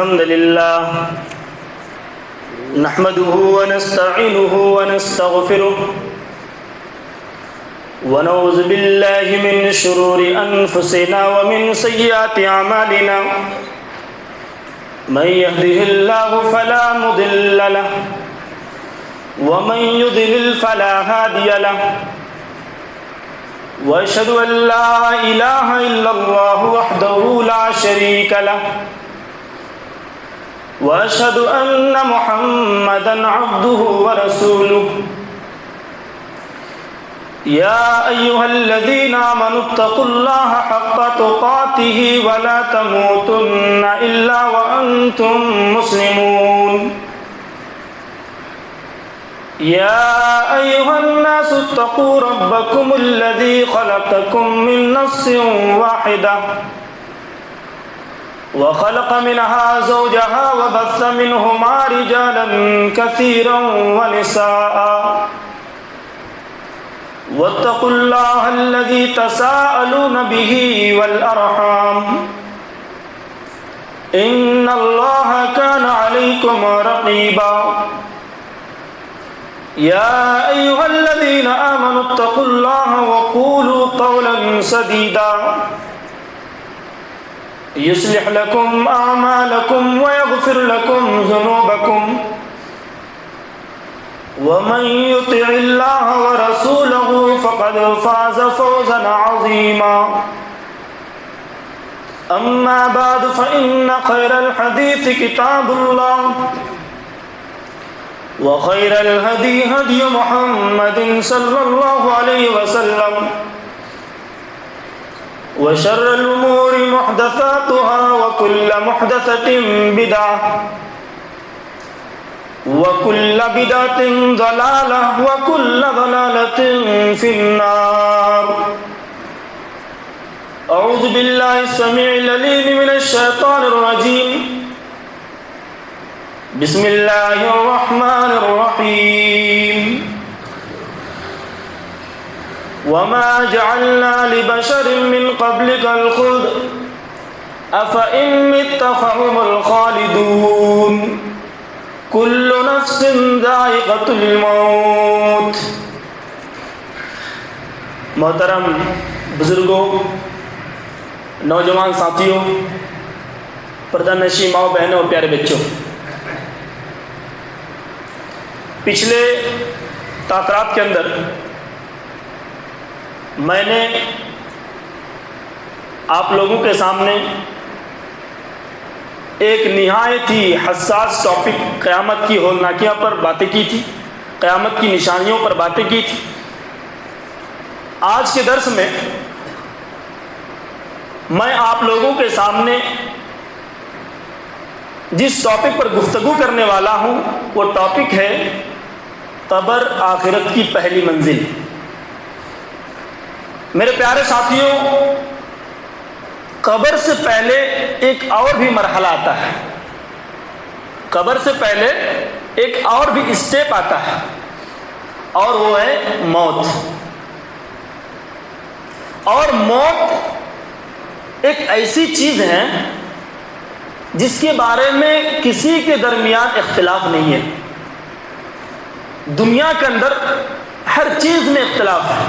الحمد لله نحمده ونستعينه ونستغفره ونعوذ بالله من شرور أنفسنا ومن سيئات أعمالنا من يهده الله فلا مضل له ومن يضلل فلا هادي له وأشهد أن لا إله إلا الله وحده لا شريك له وأشهد أن محمدًا عبده ورسوله يا أيها الذين آمنوا اتقوا الله حق تقاته ولا تموتن إلا وأنتم مسلمون يا أيها الناس اتقوا ربكم الذي خلقكم من نفس واحدة وخلق منها زوجها وبث منهما رجالا كثيرا ونساء واتقوا الله الذي تساءلون به والأرحام إن الله كان عليكم رقيبا يا أيها الذين آمنوا اتقوا الله وقولوا قولا سديدا يصلح لكم أعمالكم ويغفر لكم ذنوبكم ومن يطع الله ورسوله فقد فاز فوزا عظيما أما بعد فإن خير الحديث كتاب الله وخير الهدي هدي محمد صلى الله عليه وسلم وشر الأمور محدثاتها وكل محدثة بدعة وكل بدعة ضلالة وكل ضلالة في النار أعوذ بالله السميع العليم من الشيطان الرجيم بسم الله الرحمن الرحيم وما جعلنا لبشر من قبلك الخلد أفإن مت فهم الخالدون كل نفس ذائقة الموت. محترم بزرگوں، نوجوان ساتھیوں، پردہ نشین ماؤں بہنوں اور پیارے بچوں، پچھلے تاثرات کے اندر میں نے آپ لوگوں کے سامنے ایک نہایت ہی حساس ٹاپک قیامت کی ہولناکیوں پر باتیں کی تھی، قیامت کی نشانیوں پر باتیں کی تھی. آج کے درس میں میں آپ لوگوں کے سامنے جس ٹاپک پر گفتگو کرنے والا ہوں وہ ٹاپک ہے قبر آخرت کی پہلی منزل. میرے پیارے ساتھیوں، قبر سے پہلے ایک اور بھی مرحلہ آتا ہے، قبر سے پہلے ایک اور بھی اسٹیپ آتا ہے، اور وہ ہے موت. اور موت ایک ایسی چیز ہے جس کے بارے میں کسی کے درمیان اختلاف نہیں ہے. دنیا کے اندر ہر چیز میں اختلاف ہے،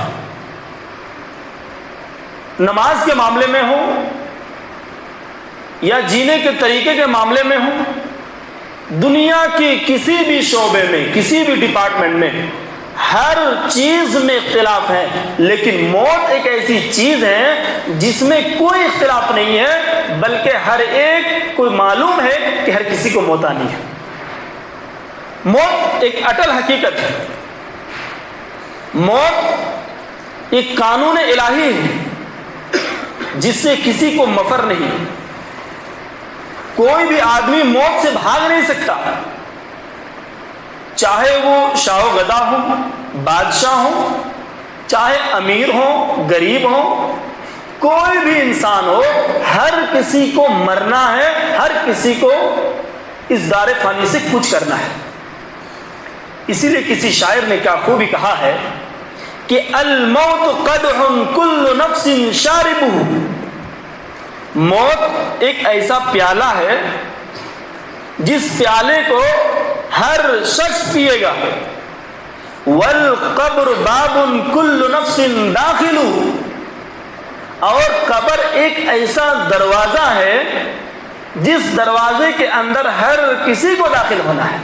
نماز کے معاملے میں ہو یا جینے کے طریقے کے معاملے میں ہو، دنیا کی کسی بھی شعبے میں، کسی بھی ڈپارٹمنٹ میں ہر چیز میں اختلاف ہے. لیکن موت ایک ایسی چیز ہے جس میں کوئی اختلاف نہیں ہے، بلکہ ہر ایک کو معلوم ہے کہ ہر کسی کو موت آنی ہے. موت ایک اٹل حقیقت ہے، موت ایک قانون الہی ہے جس سے کسی کو مفر نہیں. کوئی بھی آدمی موت سے بھاگ نہیں سکتا، چاہے وہ شاہ و گدا ہو، بادشاہ ہو، چاہے امیر ہو، غریب ہو، کوئی بھی انسان ہو، ہر کسی کو مرنا ہے، ہر کسی کو اس دار فانی سے کچھ کرنا ہے. اسی لیے کسی شاعر نے کیا خوبی کہا ہے کہ الموت قدح کل نفس شاربہ، موت ایک ایسا پیالہ ہے جس پیالے کو ہر شخص پیے گا. والقبر باب کل نفس داخل، اور قبر ایک ایسا دروازہ ہے جس دروازے کے اندر ہر کسی کو داخل ہونا ہے.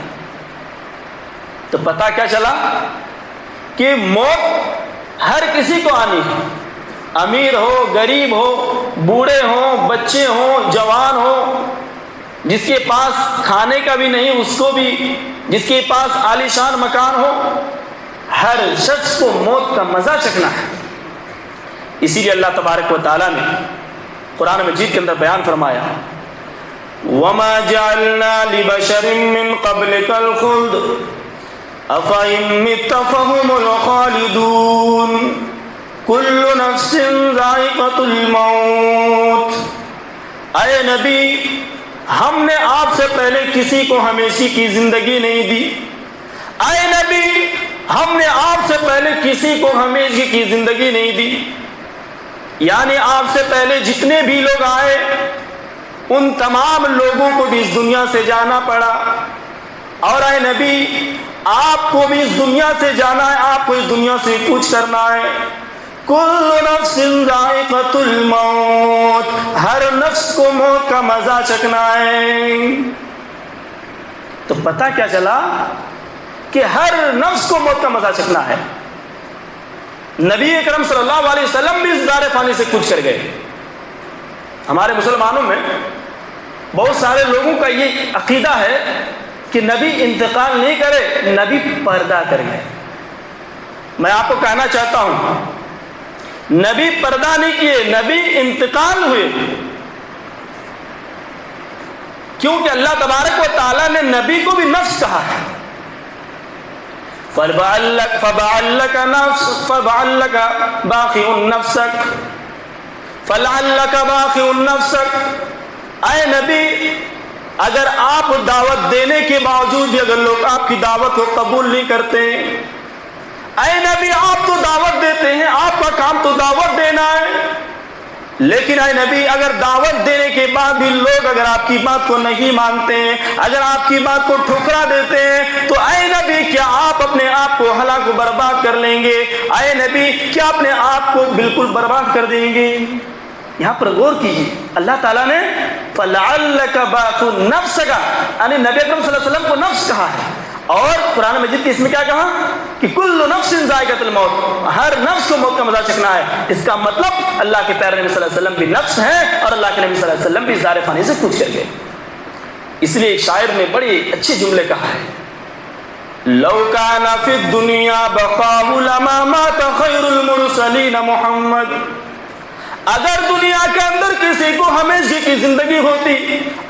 تو پتہ کیا چلا کہ موت ہر کسی کو آنی ہے، امیر ہو، غریب ہو، بوڑھے ہوں، بچے ہوں، جوان ہو، جس کے پاس کھانے کا بھی نہیں اس کو بھی، جس کے پاس عالیشان مکان ہو، ہر شخص کو موت کا مزہ چکھنا ہے. اسی لیے اللہ تبارک و تعالیٰ نے قرآن مجید کے اندر بیان فرمایا وَمَا جَعَلْنَا لِبَشَرٍ مِّن قَبْلِكَ الْخُلْدَ أَفَإِن مِّتَّ فَهُمُ الْخَالِدُونَ كُلُّ نَفْسٍ ذَائِقَةُ الْمَوْتِ. اے نبی، ہم نے آپ سے پہلے کسی کو ہمیشہ کی زندگی نہیں دی. اے نبی، ہم نے آپ سے پہلے کسی کو ہمیشہ کی زندگی نہیں دی. یعنی آپ سے پہلے جتنے بھی لوگ آئے ان تمام لوگوں کو بھی اس دنیا سے جانا پڑا. اور اے نبی، آپ کو بھی اس دنیا سے جانا ہے، آپ کو اس دنیا سے کچھ کرنا ہے. کل نفس ذائقۃ الموت، ہر نفس کو موت کا مزہ چکھنا ہے. تو پتہ کیا چلا کہ ہر نفس کو موت کا مزہ چکھنا ہے. نبی اکرم صلی اللہ علیہ وسلم بھی اس دار فانی سے کچھ کر گئے. ہمارے مسلمانوں میں بہت سارے لوگوں کا یہ عقیدہ ہے کہ نبی انتقال نہیں کرے، نبی پردہ کر گئے. میں آپ کو کہنا چاہتا ہوں نبی پردہ نہیں کیے، نبی انتقال ہوئے. کیونکہ اللہ تبارک و تعالیٰ نے نبی کو بھی نفس کہا ہے. فَلَعَلَّكَ بَاخِعٌ نَفْسَكَ. اے نبی، اگر آپ دعوت دینے کے باوجود بھی اگر لوگ آپ کی دعوت کو قبول نہیں کرتے، اے نبی آپ تو دعوت دیتے ہیں، آپ کا کام تو دعوت دینا ہے، لیکن اے نبی اگر دعوت دینے کے بعد بھی لوگ اگر آپ کی بات کو نہیں مانتے ہیں، اگر آپ کی بات کو ٹھکرا دیتے ہیں، تو اے نبی کیا آپ اپنے آپ کو ہلاک و برباد کر لیں گے؟ اے نبی کیا اپنے آپ کو بالکل برباد کر دیں گے؟ یہاں پر غور کیجیے، اللہ تعالیٰ نے فَلَعَلَّكَ بَاخِعٌ نَفْسَكَ، یعنی نبی اکرم صلی اللہ علیہ وسلم کو نفس کہا ہے. اور قرآن مجید کی اس میں کیا کہا کہ کل نفس ذائقۃ الموت، ہر نفس کو موت کا مزہ چکھنا ہے. اس کا مطلب اللہ کے پیارے نبی صلی اللہ علیہ وسلم بھی نفس ہیں اور اللہ کے نبی صلی اللہ علیہ وسلم بھی زار فانی سے کچھ کر گئے. اس لیے ایک شاعر نے بڑے اچھے جملے کہا ہے لو کان فی الدنیا بقاء لما مات خیر المرسلین محمد. اگر دنیا کے اندر کسی کو ہمیشہ کی زندگی ہوتی،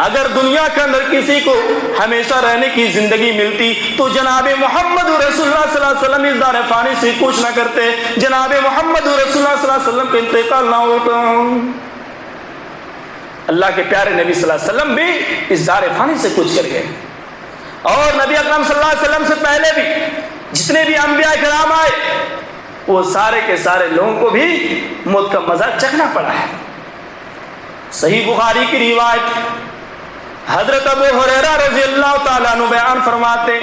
اگر دنیا کے اندر کسی کو ہمیشہ رہنے کی زندگی ملتی تو جناب محمد رسول اللہ صلی اللہ علیہ وسلم اس دار فانی سے کچھ نہ کرتے، جناب محمد رسول اللہ صلی اللہ علیہ وسلم کا انتقال نہ ہوتا. اللہ کے پیارے نبی صلی اللہ علیہ وسلم بھی اس دار فانی سے کچھ کر گئے. اور نبی اکرم صلی اللہ علیہ وسلم سے پہلے بھی جتنے بھی انبیاء کرام آئے وہ سارے کے سارے لوگوں کو بھی موت کا مزہ چکھنا پڑا ہے. صحیح بخاری کی روایت حضرت ابو ہریرہ رضی اللہ تعالیٰ عنہ بیان فرماتے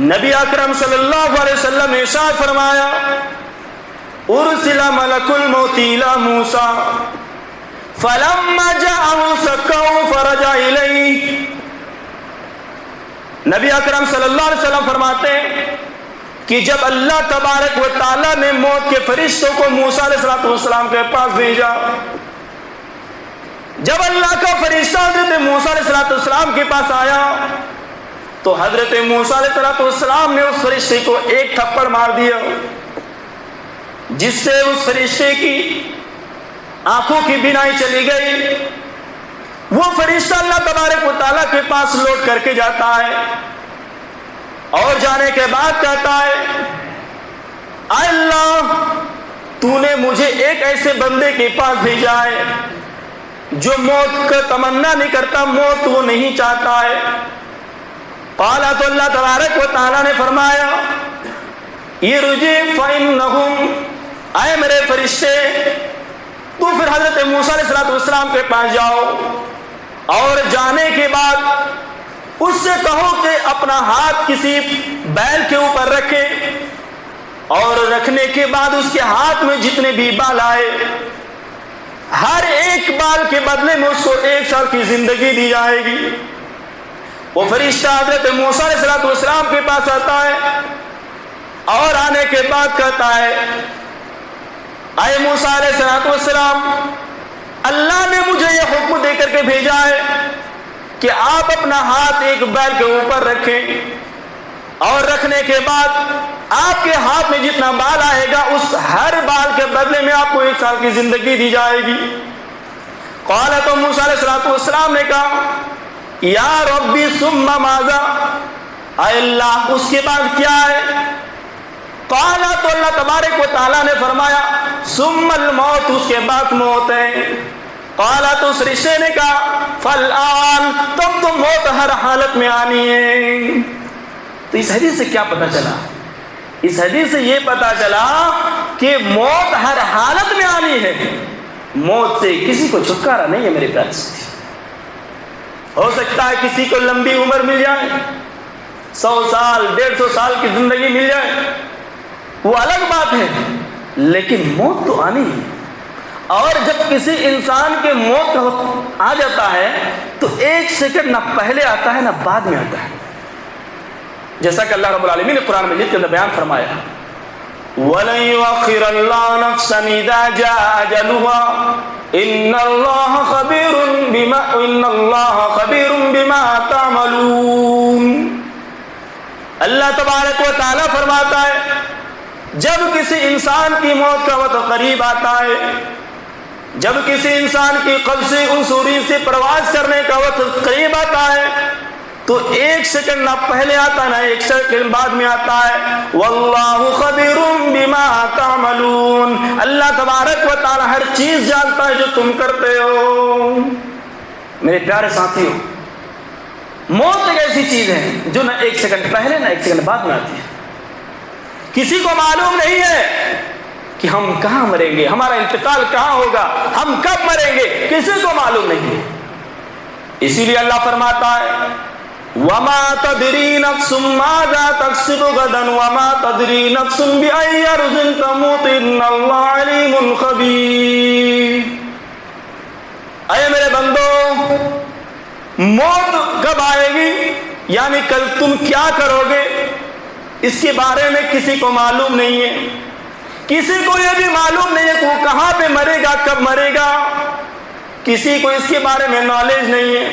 نبی اکرم صلی اللہ علیہ وسلم نے ارشاد فرمایا ارسل ملک الموت الی موسیٰ فلما جاءه سکه فرجع الیہ. نبی اکرم صلی اللہ علیہ وسلم فرماتے ہیں کہ جب اللہ تبارک و تعالیٰ نے موت کے فرشتوں کو موسیٰ علیہ السلام کے پاس بھیجا، جب اللہ کا فرشتہ حضرت موسیٰ علیہ السلام کے پاس آیا تو حضرت موسیٰ علیہ السلام نے اس فرشتے کو ایک تھپڑ مار دیا جس سے اس فرشتے کی آنکھوں کی بینائی چلی گئی. وہ فرشتہ اللہ تبارک و تعالیٰ کے پاس لوٹ کر کے جاتا ہے اور جانے کے بعد کہتا ہے اے اللہ تو نے مجھے ایک ایسے بندے کے پاس بھیجا ہے جو موت کا تمنا نہیں کرتا، موت وہ نہیں چاہتا ہے. قالا تو اللہ تبارک و تعالیٰ نے فرمایا ارجع فإنہم، اے میرے فرشتے تو پھر حضرت موسیٰ علیہ السلام کے پاس جاؤ اور جانے کے بعد اس سے کہو کہ اپنا ہاتھ کسی بیل کے اوپر رکھے اور رکھنے کے بعد اس کے ہاتھ میں جتنے بھی بال آئے ہر ایک بال کے بدلے میں اس کو 1 سال کی زندگی دی جائے گی۔ وہ فرشتہ حضرت موسیٰ علیہ السلام کے پاس آتا ہے اور آنے کے بعد کہتا ہے اے موسیٰ علیہ السلام، اللہ نے مجھے یہ حکم دے کر کے بھیجا ہے کہ آپ اپنا ہاتھ ایک بیل کے اوپر رکھیں اور رکھنے کے بعد آپ کے ہاتھ میں جتنا بال آئے گا اس ہر بال کے بدلے میں آپ کو 1 سال کی زندگی دی جائے گی۔ قال تو موسیٰ علیہ السلام نے کہا یا ربی ثم ماذا، اے اللہ اس کے بعد کیا ہے؟ قال تو اللہ تبارک و تعالیٰ نے فرمایا ثم الموت، اس کے بعد موت ہے۔ قال تو اس رشتے نے کہا فالآن، تب تو موت ہر حالت میں آنی ہے۔ تو اس حدیث سے کیا پتہ چلا؟ اس حدیث سے یہ پتہ چلا کہ موت ہر حالت میں آنی ہے، موت سے کسی کو چھٹکارا نہیں ہے میرے پیارے ساتھی۔ ہو سکتا ہے کسی کو لمبی عمر مل جائے، 100 سال 150 سال کی زندگی مل جائے، وہ الگ بات ہے، لیکن موت تو آنی ہے۔ اور جب کسی انسان کے موت کا وقت آ جاتا ہے تو 1 سیکنڈ نہ پہلے آتا ہے نہ بعد میں آتا ہے، جیسا کہ اللہ رب العالمین نے قرآن مجید کے اندر بیان فرمایا وَلَن يُؤَخِّرَ اللَّهُ نَفْسًا إِذَا جَاءَ أَجَلُهَا إِنَّ اللَّهَ خَبِيرٌ بِمَا تَعْمَلُونَ۔ اللہ تبارک و تعالیٰ فرماتا ہے جب کسی انسان کی موت کا وقت قریب آتا ہے، جب کسی انسان کی قبض عصوری سے پرواز کرنے کا وقت قریب آتا ہے تو 1 سیکنڈ نہ پہلے آتا نہ 1 سیکنڈ بعد میں آتا ہے۔ واللہ خبیر بما تعملون، اللہ تبارک و تعالی ہر چیز جانتا ہے جو تم کرتے ہو۔ میرے پیارے ساتھیوں، موت ایک ایسی چیز ہے جو نہ 1 سیکنڈ پہلے نہ 1 سیکنڈ بعد میں آتی ہے۔ کسی کو معلوم نہیں ہے کہ ہم کہاں مریں گے، ہمارا انتقال کہاں ہوگا، ہم کب مریں گے، کسی کو معلوم نہیں ہے۔ اسی لیے اللہ فرماتا ہے وَمَا تَدْرِي نَفْسٌ مَاذَا تَكْسِبُ غَدًا وَمَا تَدْرِي نَفْسٌ بِأَيِّ أَرْضٍ تَمُوتُ إِنَّ اللَّهَ عَلِيمٌ خَبِيرٌ۔ اے میرے بندو، موت کب آئے گی، یعنی کل تم کیا کرو گے، اس کے بارے میں کسی کو معلوم نہیں ہے۔ کسی کو یہ بھی معلوم نہیں ہے کہ وہ کہاں پہ مرے گا، کب مرے گا، کسی کو اس کے بارے میں نالج نہیں ہے۔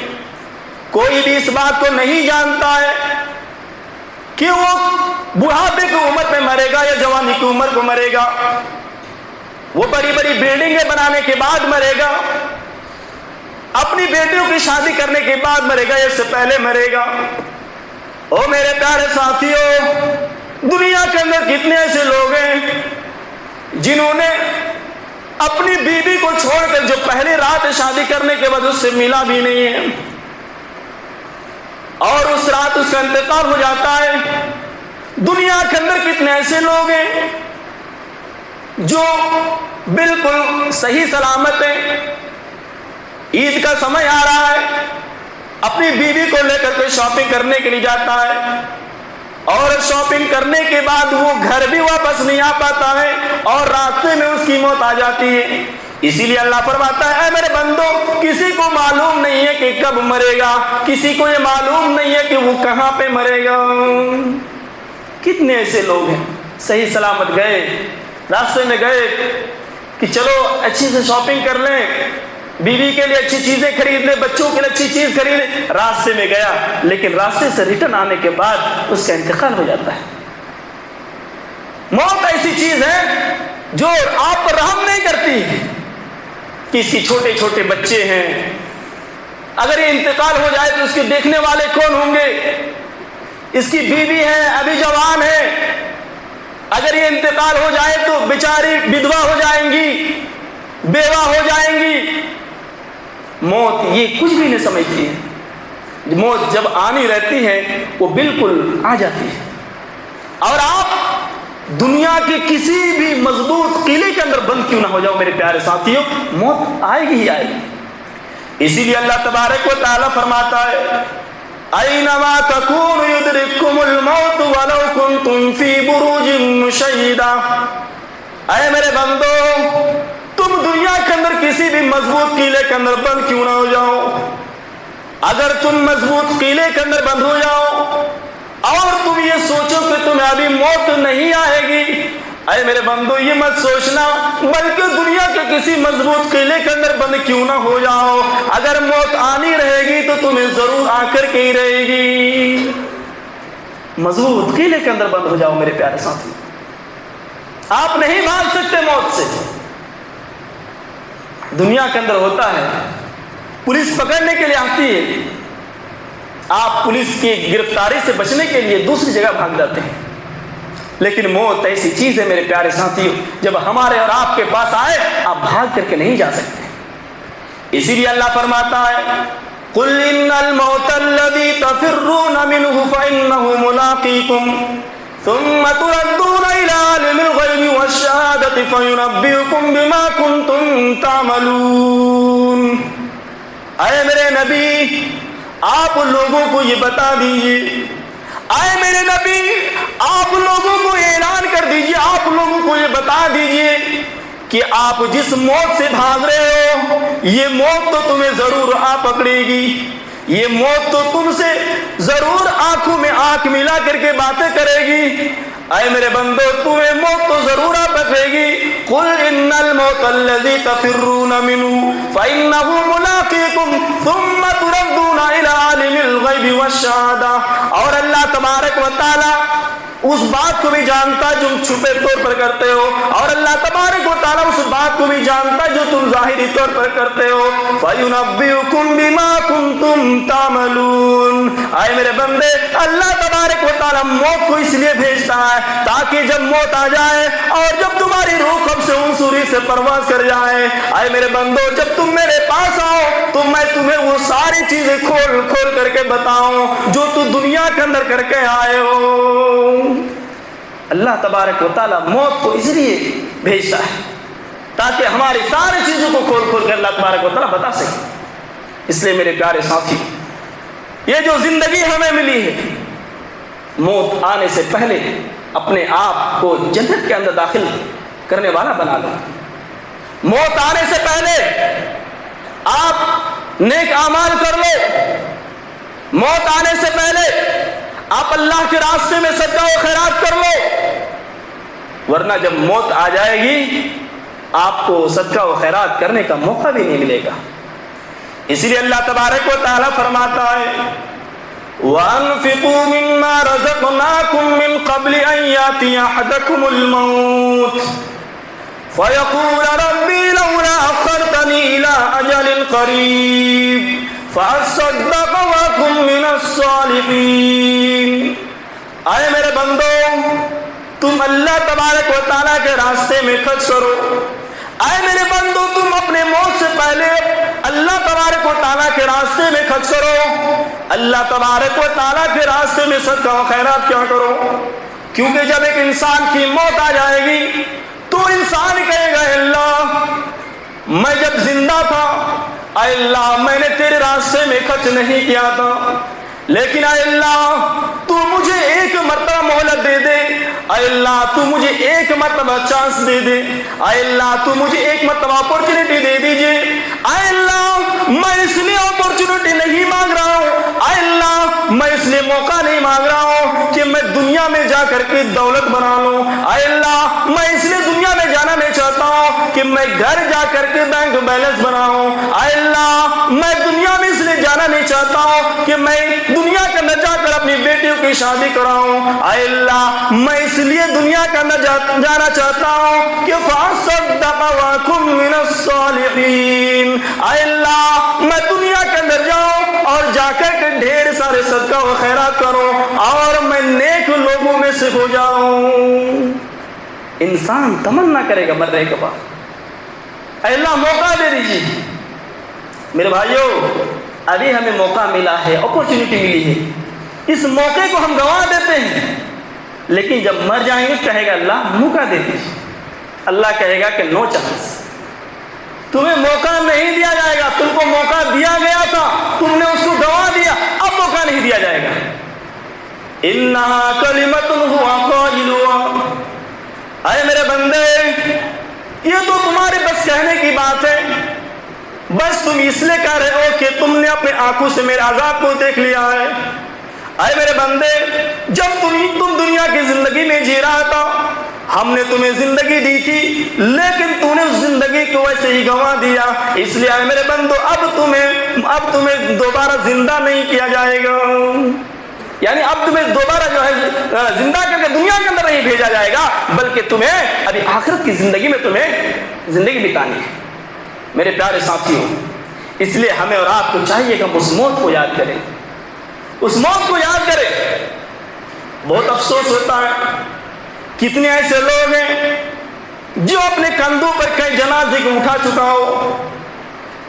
کوئی بھی اس بات کو نہیں جانتا ہے کہ وہ بڑھاپے کی عمر پہ مرے گا یا جوانی کی عمر کو مرے گا، وہ بڑی بڑی بلڈنگیں بنانے کے بعد مرے گا، اپنی بیٹیوں کی شادی کرنے کے بعد مرے گا یا اس سے پہلے مرے گا۔ او میرے پیارے ساتھیوں، دنیا کے اندر کتنے ایسے لوگ ہیں جنہوں نے اپنی بیوی کو چھوڑ کر جو پہلی رات شادی کرنے کے بعد اس سے ملا بھی نہیں ہے، اور اس رات اس کا انتقال ہو جاتا ہے۔ دنیا کے اندر کتنے ایسے لوگ ہیں جو بالکل صحیح سلامت ہیں، عید کا سمے آ رہا ہے، اپنی بیوی کو لے کر کے شاپنگ کرنے کے لیے جاتا ہے، اور شاپنگ کرنے کے بعد وہ گھر بھی واپس نہیں آ پاتا ہے اور راستے میں اس کی موت آ جاتی ہے۔ اسی لیے اللہ فرماتا ہے اے میرے بندو، کسی کو معلوم نہیں ہے کہ کب مرے گا، کسی کو یہ معلوم نہیں ہے کہ وہ کہاں پہ مرے گا۔ کتنے ایسے لوگ ہیں صحیح سلامت گئے، راستے میں گئے کہ چلو اچھی سے شاپنگ کر لیں، بیوی کے لیے اچھی چیزیں خرید لیں، بچوں کے لیے اچھی چیز خرید لیں، راستے میں گیا لیکن راستے سے ریٹرن آنے کے بعد اس کا انتقال ہو جاتا ہے۔ موت ایسی چیز ہے جو آپ پر رحم نہیں کرتی کہ اس کی چھوٹے چھوٹے بچے ہیں، اگر یہ انتقال ہو جائے تو اس کے دیکھنے والے کون ہوں گے، اس کی بیوی ہے ابھی جوان ہے، اگر یہ انتقال ہو جائے تو بیچاری بدوا ہو جائیں گی، بیوہ ہو جائیں گی۔ موت یہ کچھ بھی نہیں سمجھتی ہے، موت جب آنی رہتی ہے وہ بالکل آ جاتی ہے، اور آپ دنیا کے کسی بھی مضبوط قلعے کے اندر بند کیوں نہ ہو جاؤ میرے پیارے ساتھیوں، موت آئے گی ہی آئے گی۔ اسی لیے اللہ تبارک و تعالیٰ فرماتا ہے اینما تکونوا یدرککم الموت ولو کنتم فی بروج مشیدہ۔ اے میرے بندو، تم دنیا کے اندر کسی بھی مضبوط قلعے کے اندر بند کیوں نہ ہو جاؤ، اگر تم مضبوط قلعے کے اندر بند ہو جاؤ اور تم یہ سوچو کہ تمہیں ابھی موت نہیں آئے گی، اے میرے بندو یہ مت سوچنا، بلکہ دنیا کے کسی مضبوط قلعے کے اندر بند کیوں نہ ہو جاؤ، اگر موت آنی رہے گی تو تمہیں ضرور آ کر کے ہی رہے گی۔ مضبوط قلعے کے اندر بند ہو جاؤ میرے پیارے ساتھی، آپ نہیں بھاگ سکتے موت سے۔ دنیا کے اندر ہوتا ہے، پولیس پکڑنے کے لیے آتی ہے، آپ پولیس کی گرفتاری سے بچنے کے لیے دوسری جگہ بھاگ جاتے ہیں، لیکن موت ایسی چیز ہے میرے پیارے ساتھیوں، جب ہمارے اور آپ کے پاس آئے آپ بھاگ کر کے نہیں جا سکتے۔ اسی لیے اللہ فرماتا ہے قُلْ إِنَّ الْمَوْتَ الَّذِي تَفِرُّونَ مِنْهُ فَإِنَّهُ مُلَاقِيكُمْ ثُمَّ تُرَدُّونَ إِلَىٰ عَالِمِ الْغَيْبِ وَالشَّهَادَةِ فَيُنَبِّئُكُم بِمَا كُنتُمْ تَعْمَلُونَ۔ اے میرے نبی، آپ لوگوں کو یہ بتا دیجئے، اے میرے نبی آپ لوگوں کو اعلان کر دیجئے، آپ لوگوں کو یہ بتا دیجئے کہ آپ جس موت سے بھاگ رہے ہو یہ موت تو تمہیں ضرور آ پکڑے گی، یہ موت تو تم سے ضرور آنکھوں میں آنکھ ملا کر کے باتیں کرے گی۔ اے میرے بندو تمہیں موت تو ضرور آ پکڑے گی۔ قُلْ إِنَّ الْمَوْتَ الَّذِي تَفِرُّونَ مِنْهُ فَإِنَّهُ مُلَاقِيكُمْ ثُمَّ تُرَدُّونَ إِلَىٰ عَالِمِ الْغَيْبِ وَالشَّهَادَةِ۔ اور اللہ تبارک و تعالی اس بات کو بھی جانتا جو تم چھپے طور پر کرتے ہو، اور اللہ تبارک و تعالیٰ اس بات کو بھی جانتا جو تم ظاہری طور پر کرتے ہو۔ فَيُنَبِّئُكُم بِمَا كُنتُمْ تَعْمَلُونَ۔ اے میرے بندے، اللہ تبارک و تعالیٰ موت کو اس لیے بھیجتا ہے تاکہ جب موت آ جائے اور جب تمہاری روح قبض سے عنصری سے پرواز کر جائے، اے میرے بندو جب تم میرے پاس آؤ تو میں تمہیں وہ ساری چیزیں کھول کھول کر کے بتاؤں جو تو دنیا کے اندر کر کے آئے ہو۔ اللہ تبارک و تعالیٰ موت کو اس لیے بھیجتا ہے تاکہ ہماری ساری چیزوں کو کھول کھول کر اللہ تبارک و تعالیٰ بتا سکے۔ اس لیے میرے پیارے ساتھی، یہ جو زندگی ہمیں ملی ہے، موت آنے سے پہلے اپنے آپ کو جنت کے اندر داخل کرنے والا بنا لو۔ موت آنے سے پہلے آپ نیک اعمال کر لو، موت آنے سے پہلے آپ اللہ کے راستے میں صدقہ و خیرات کر لو، ورنہ جب موت آ جائے گی آپ کو صدقہ و خیرات کرنے کا موقع بھی نہیں ملے گا۔ اسی لیے اللہ تبارک و تعالیٰ فرماتا ہے وَأَنفِقُوا مِمَّا رَزَقْنَاكُم مِّن قَبْلِ أَن يَأْتِيَ أَحَدَكُمُ الْمَوْتُ فَيَقُولَ رَبِّي لَوْلَا أَخَّرْتَنِي إِلَىٰ أَجَلٍ قَرِيبٍ فَأَصَّدَّقَ وَأَكُن مِّنَ الصَّالِحِينَ۔ اے میرے بندو، تم اللہ تبارک و تعالیٰ کے راستے میں خرچ کرو۔ اے میرے بندو، تم اپنے موت سے پہلے اللہ تبارک و تعالیٰ کے راستے میں خرچ کرو، اللہ تبارک و تعالیٰ کے راستے میں صدقہ و خیرات کیا کرو، کیونکہ جب ایک انسان کی موت آ جائے گی تو انسان کہے گا اللہ میں جب زندہ تھا، اے اللہ میں نے تیرے راستے میں خرچ نہیں کیا تھا، لیکن اے اللہ تو مجھے ایک مرتبہ مہلت دے دے، اے اللہ تو مجھے ایک مرتبہ چانس دے دے، اے اللہ تو مجھے ایک مرتبہ اپورچونٹی دے دیجئے، اے اللہ میں اس لیے اپورچونٹی نہیں مانگ رہا ہوں، اے اللہ میں اس لیے موقع نہیں مانگ رہا ہوں کہ میں دنیا میں جا کر کے دولت بنا لوں، اے اللہ میں اس لیے دنیا میں جانا نہیں چاہتا ہوں کہ میں گھر جا کر کے بینک بیلنس بناؤں، اے اللہ میں دنیا میں اس لیے جانا نہیں چاہتا ہوں کہ میں دنیا کے اندر جا کر اپنی بیٹیوں کی شادی کراؤں، اے اللہ میں اس لیے دنیا کے اندر جانا چاہتا ہوں کہ فَأَصَّدَّقَ وَأَكُن مِّنَ الصَّالِحِينَ، اے اللہ میں دنیا کے اندر جاؤں اور جا کر کے ڈھیر سارے صدقہ و خیرات کروں اور میں نیک لوگوں میں سے ہو جاؤں۔ انسان تمنا کرے گا مرنے کے بعد، اے اللہ موقع دے دیجیے۔ میرے بھائیوں، ابھی ہمیں موقع ملا ہے، اپورچونٹی ملی ہے، اس موقع کو ہم گنوا دیتے ہیں، لیکن جب مر جائیں گے کہے گا اللہ موقع دے دیجیے، اللہ کہے گا کہ نو چانس، تمہیں موقع نہیں دیا جائے گا، تم کو موقع دیا گیا تھا، تم نے اس کو گنوا دیا، اب موقع نہیں دیا جائے گا۔ انہا کلمۃ ہوا قائلها، اے میرے بندے یہ تو تمہارے بس کہنے کی بات ہے، بس تم اس لیے کہہ رہے ہو کہ تم نے اپنے آنکھوں سے میرے عذاب کو دیکھ لیا ہے۔ اے میرے بندے جب تم دنیا کی زندگی میں جی رہا تھا ہم نے تمہیں زندگی دی تھی، لیکن تم نے اس زندگی کو ویسے ہی گنوا دیا، اس لیے اے میرے بندو اب تمہیں دوبارہ زندہ نہیں کیا جائے گا، یعنی اب تمہیں دوبارہ جو ہے زندہ کر کے دنیا کے اندر نہیں بھیجا جائے گا، بلکہ تمہیں ابھی آخرت کی زندگی میں تمہیں زندگی بتانی ہے۔ میرے پیارے ساتھیوں، اس لیے ہمیں اور آپ کو چاہیے کہ ہم اس موت کو یاد کریں، اس موت کو یاد کریں۔ بہت افسوس ہوتا ہے کتنے ایسے لوگ ہیں جو اپنے کندھوں پر کئی جنازے کو اٹھا چکا ہو،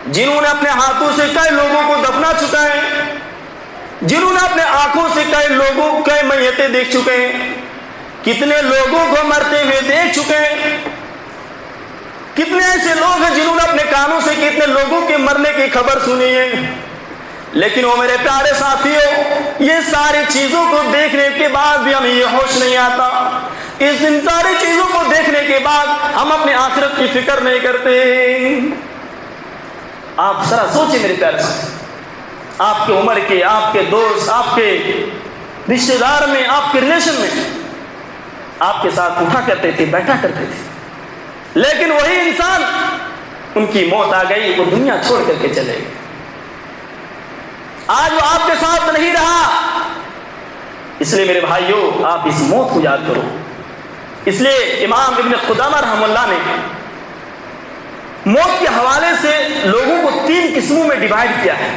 جنہوں نے اپنے ہاتھوں سے کئی لوگوں کو دفنا چکا ہے، جنہوں نے اپنے آنکھوں سے کئی میتیں دیکھ چکے ہیں، کتنے لوگوں کو مرتے ہوئے دیکھ چکے ہیں، کتنے ایسے لوگ ہیں جنہوں نے اپنے کانوں سے کتنے لوگوں کے مرنے کی خبر سنی ہے، لیکن وہ میرے پیارے ساتھیوں یہ ساری چیزوں کو دیکھنے کے بعد بھی ہمیں یہ ہوش نہیں آتا، ان ساری چیزوں کو دیکھنے کے بعد ہم اپنے آخرت کی فکر نہیں کرتے۔ آپ ذرا سوچیں میرے پیارے ساتھی، آپ کے عمر کے، آپ کے دوست، آپ کے رشتہ دار میں، آپ کے ریلیشن میں آپ کے ساتھ اٹھا کرتے تھے، بیٹھا کرتے تھے، لیکن وہی انسان ان کی موت آ گئی، وہ دنیا چھوڑ کر کے چلے گئے، آج وہ آپ کے ساتھ نہیں رہا۔ اس لیے میرے بھائیوں آپ اس موت کو یاد کرو۔ اس لیے امام ابن قدامہ رحمہ اللہ نے موت کے حوالے سے لوگوں کو 3 قسموں میں ڈیوائڈ کیا ہے۔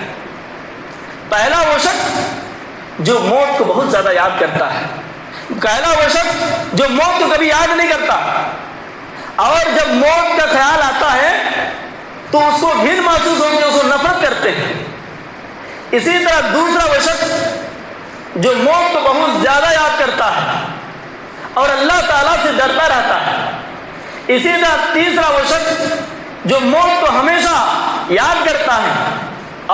پہلا وہ شخص جو موت کو بہت زیادہ یاد کرتا ہے، پہلا وہ شخص جو موت کو کبھی یاد نہیں کرتا، اور جب موت کا خیال آتا ہے تو اس کو گھن محسوس ہوتی ہے، اس کو نفرت کرتے ہیں۔ اسی طرح دوسرا وہ شخص جو موت کو بہت زیادہ یاد کرتا ہے اور اللہ تعالیٰ سے ڈرتا رہتا ہے۔ اسی طرح تیسرا وہ شخص جو موت کو ہمیشہ یاد کرتا ہے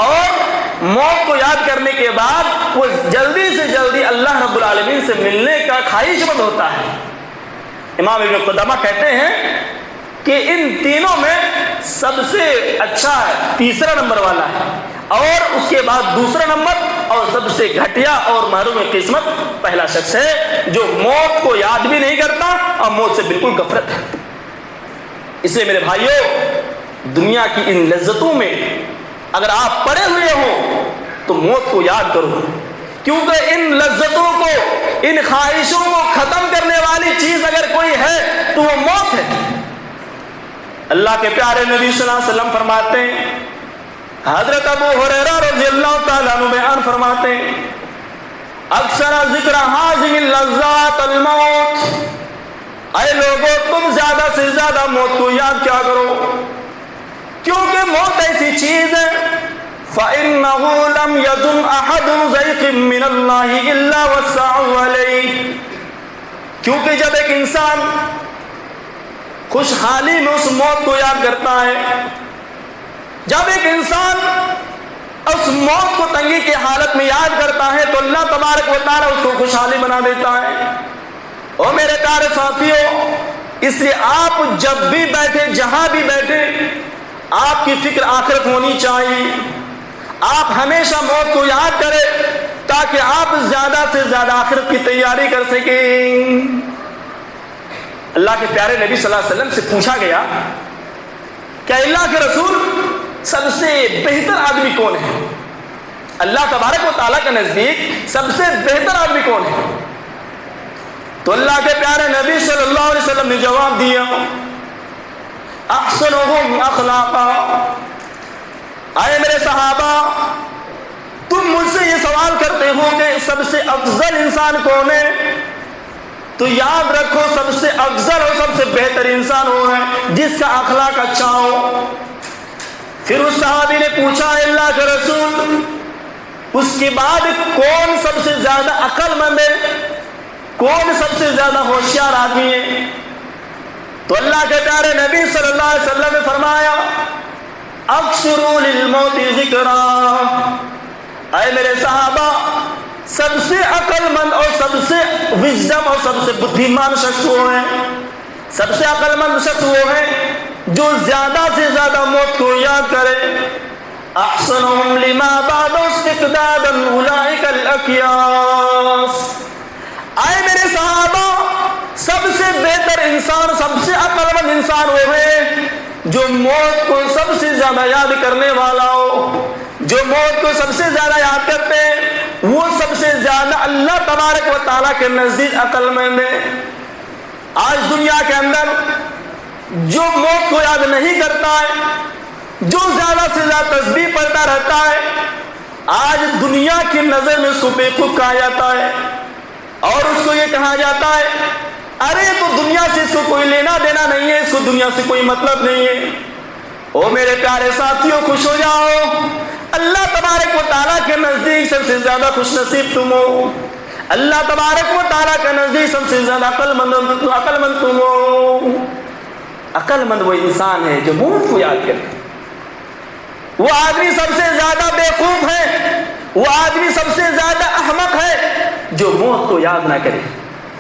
اور موت کو یاد کرنے کے بعد وہ جلدی سے جلدی اللہ رب العالمین سے ملنے کا خواہش مند ہوتا ہے۔ امام ابن قدامہ کہتے ہیں کہ ان تینوں میں سب سے اچھا تیسرا نمبر والا ہے، اور اس کے بعد دوسرا نمبر، اور سب سے گھٹیا اور محروم قسمت پہلا شخص ہے جو موت کو یاد بھی نہیں کرتا اور موت سے بالکل غفلت ہے۔ اس لیے میرے بھائیوں دنیا کی ان لذتوں میں اگر آپ پڑے ہوئے ہو تو موت کو یاد کرو، کیونکہ ان لذتوں کو، ان خواہشوں کو ختم کرنے والی چیز اگر کوئی ہے تو وہ موت ہے۔ اللہ کے پیارے نبی صلی اللہ علیہ وسلم فرماتے ہیں، حضرت ابو ہریرہ رضی اللہ تعالیٰ عنہ بیان فرماتے ہیں، اکثر ذکر حازم اللذات الموت، اے لوگوں تم زیادہ سے زیادہ موت کو یاد کیا کرو، کیونکہ موت ایسی چیز ہے فَإِنَّهُ لَمْ يَدُمْ أَحَدٌ ضَيْقٍ مِّنَ اللَّهِ إِلَّا وَسَّعَهُ عَلَيْهِ، کیونکہ جب ایک انسان خوشحالی میں اس موت کو یاد کرتا ہے، جب ایک انسان اس موت کو تنگی کی حالت میں یاد کرتا ہے تو اللہ تبارک و تعالیٰ اس کو خوشحالی بنا دیتا ہے۔ اور میرے پیارے ساتھیوں اس لیے آپ جب بھی بیٹھے، جہاں بھی بیٹھے، آپ کی فکر آخرت ہونی چاہیے، آپ ہمیشہ موت کو یاد کریں تاکہ آپ زیادہ سے زیادہ آخرت کی تیاری کر سکیں۔ اللہ کے پیارے نبی صلی اللہ علیہ وسلم سے پوچھا گیا کہ اللہ کے رسول سب سے بہتر آدمی کون ہے؟ اللہ تبارک و تعالیٰ کے نزدیک سب سے بہتر آدمی کون ہے؟ تو اللہ کے پیارے نبی صلی اللہ علیہ وسلم نے جواب دیا، احسنہم اخلاقا، اے میرے صحابہ تم مجھ سے یہ سوال کرتے ہو کہ سب سے افضل انسان کون ہے، تو یاد رکھو سب سے افضل اور سب سے بہتر انسان وہ ہے جس کا اخلاق اچھا ہو۔ پھر اس صحابی نے پوچھا اللہ کے رسول اس کے بعد کون سب سے زیادہ عقل مند ہے، کون سب سے زیادہ ہوشیار آدمی ہے؟ تو اللہ کے پیارے نبی صلی اللہ علیہ وسلم نے فرمایا اکثروا للموت ذکرا، اے میرے صحابہ سب سے عقل مند اور سب سے وزڈم اور سب سے بدھیمان شخص وہ ہیں، سب سے عقل مند شخص وہ ہیں جو زیادہ سے زیادہ موت کو یاد کرے۔ احسنهم لما بعد استقدادا اولئک الاکیاس۔ آئے میرے صحابہ، سب سے بہتر انسان، سب سے عقل مند انسان وہ ہے جو موت کو سب سے زیادہ یاد کرنے والا ہو، جو موت کو سب سے زیادہ یاد کرتے ہیں، وہ سب سے زیادہ اللہ تبارک و تعالیٰ کے نزدیک عقل مند ہے۔ آج دنیا کے اندر جو موت کو یاد نہیں کرتا ہے، جو زیادہ سے زیادہ تسبیح پڑھتا رہتا ہے، آج دنیا کی نظر میں اس کو بیوقوف کہا جاتا ہے، اور اس کو یہ کہا جاتا ہے ارے تو دنیا سے اس کو کوئی لینا دینا نہیں ہے، اس کو دنیا سے کوئی مطلب نہیں ہے۔ او میرے پیارے ساتھیوں، خوش ہو جاؤ، اللہ تبارک و تعالیٰ کے نزدیک سب سے زیادہ خوش نصیب تم ہو، اللہ تبارک و تعالیٰ کے نزدیک سب سے زیادہ عقل مند تم ہو۔ عقل مند وہ انسان ہے جو موت کو یاد کرے۔ وہ آدمی سب سے زیادہ بیوقوف ہے، وہ آدمی سب سے زیادہ احمق ہے جو موت کو یاد نہ کرے،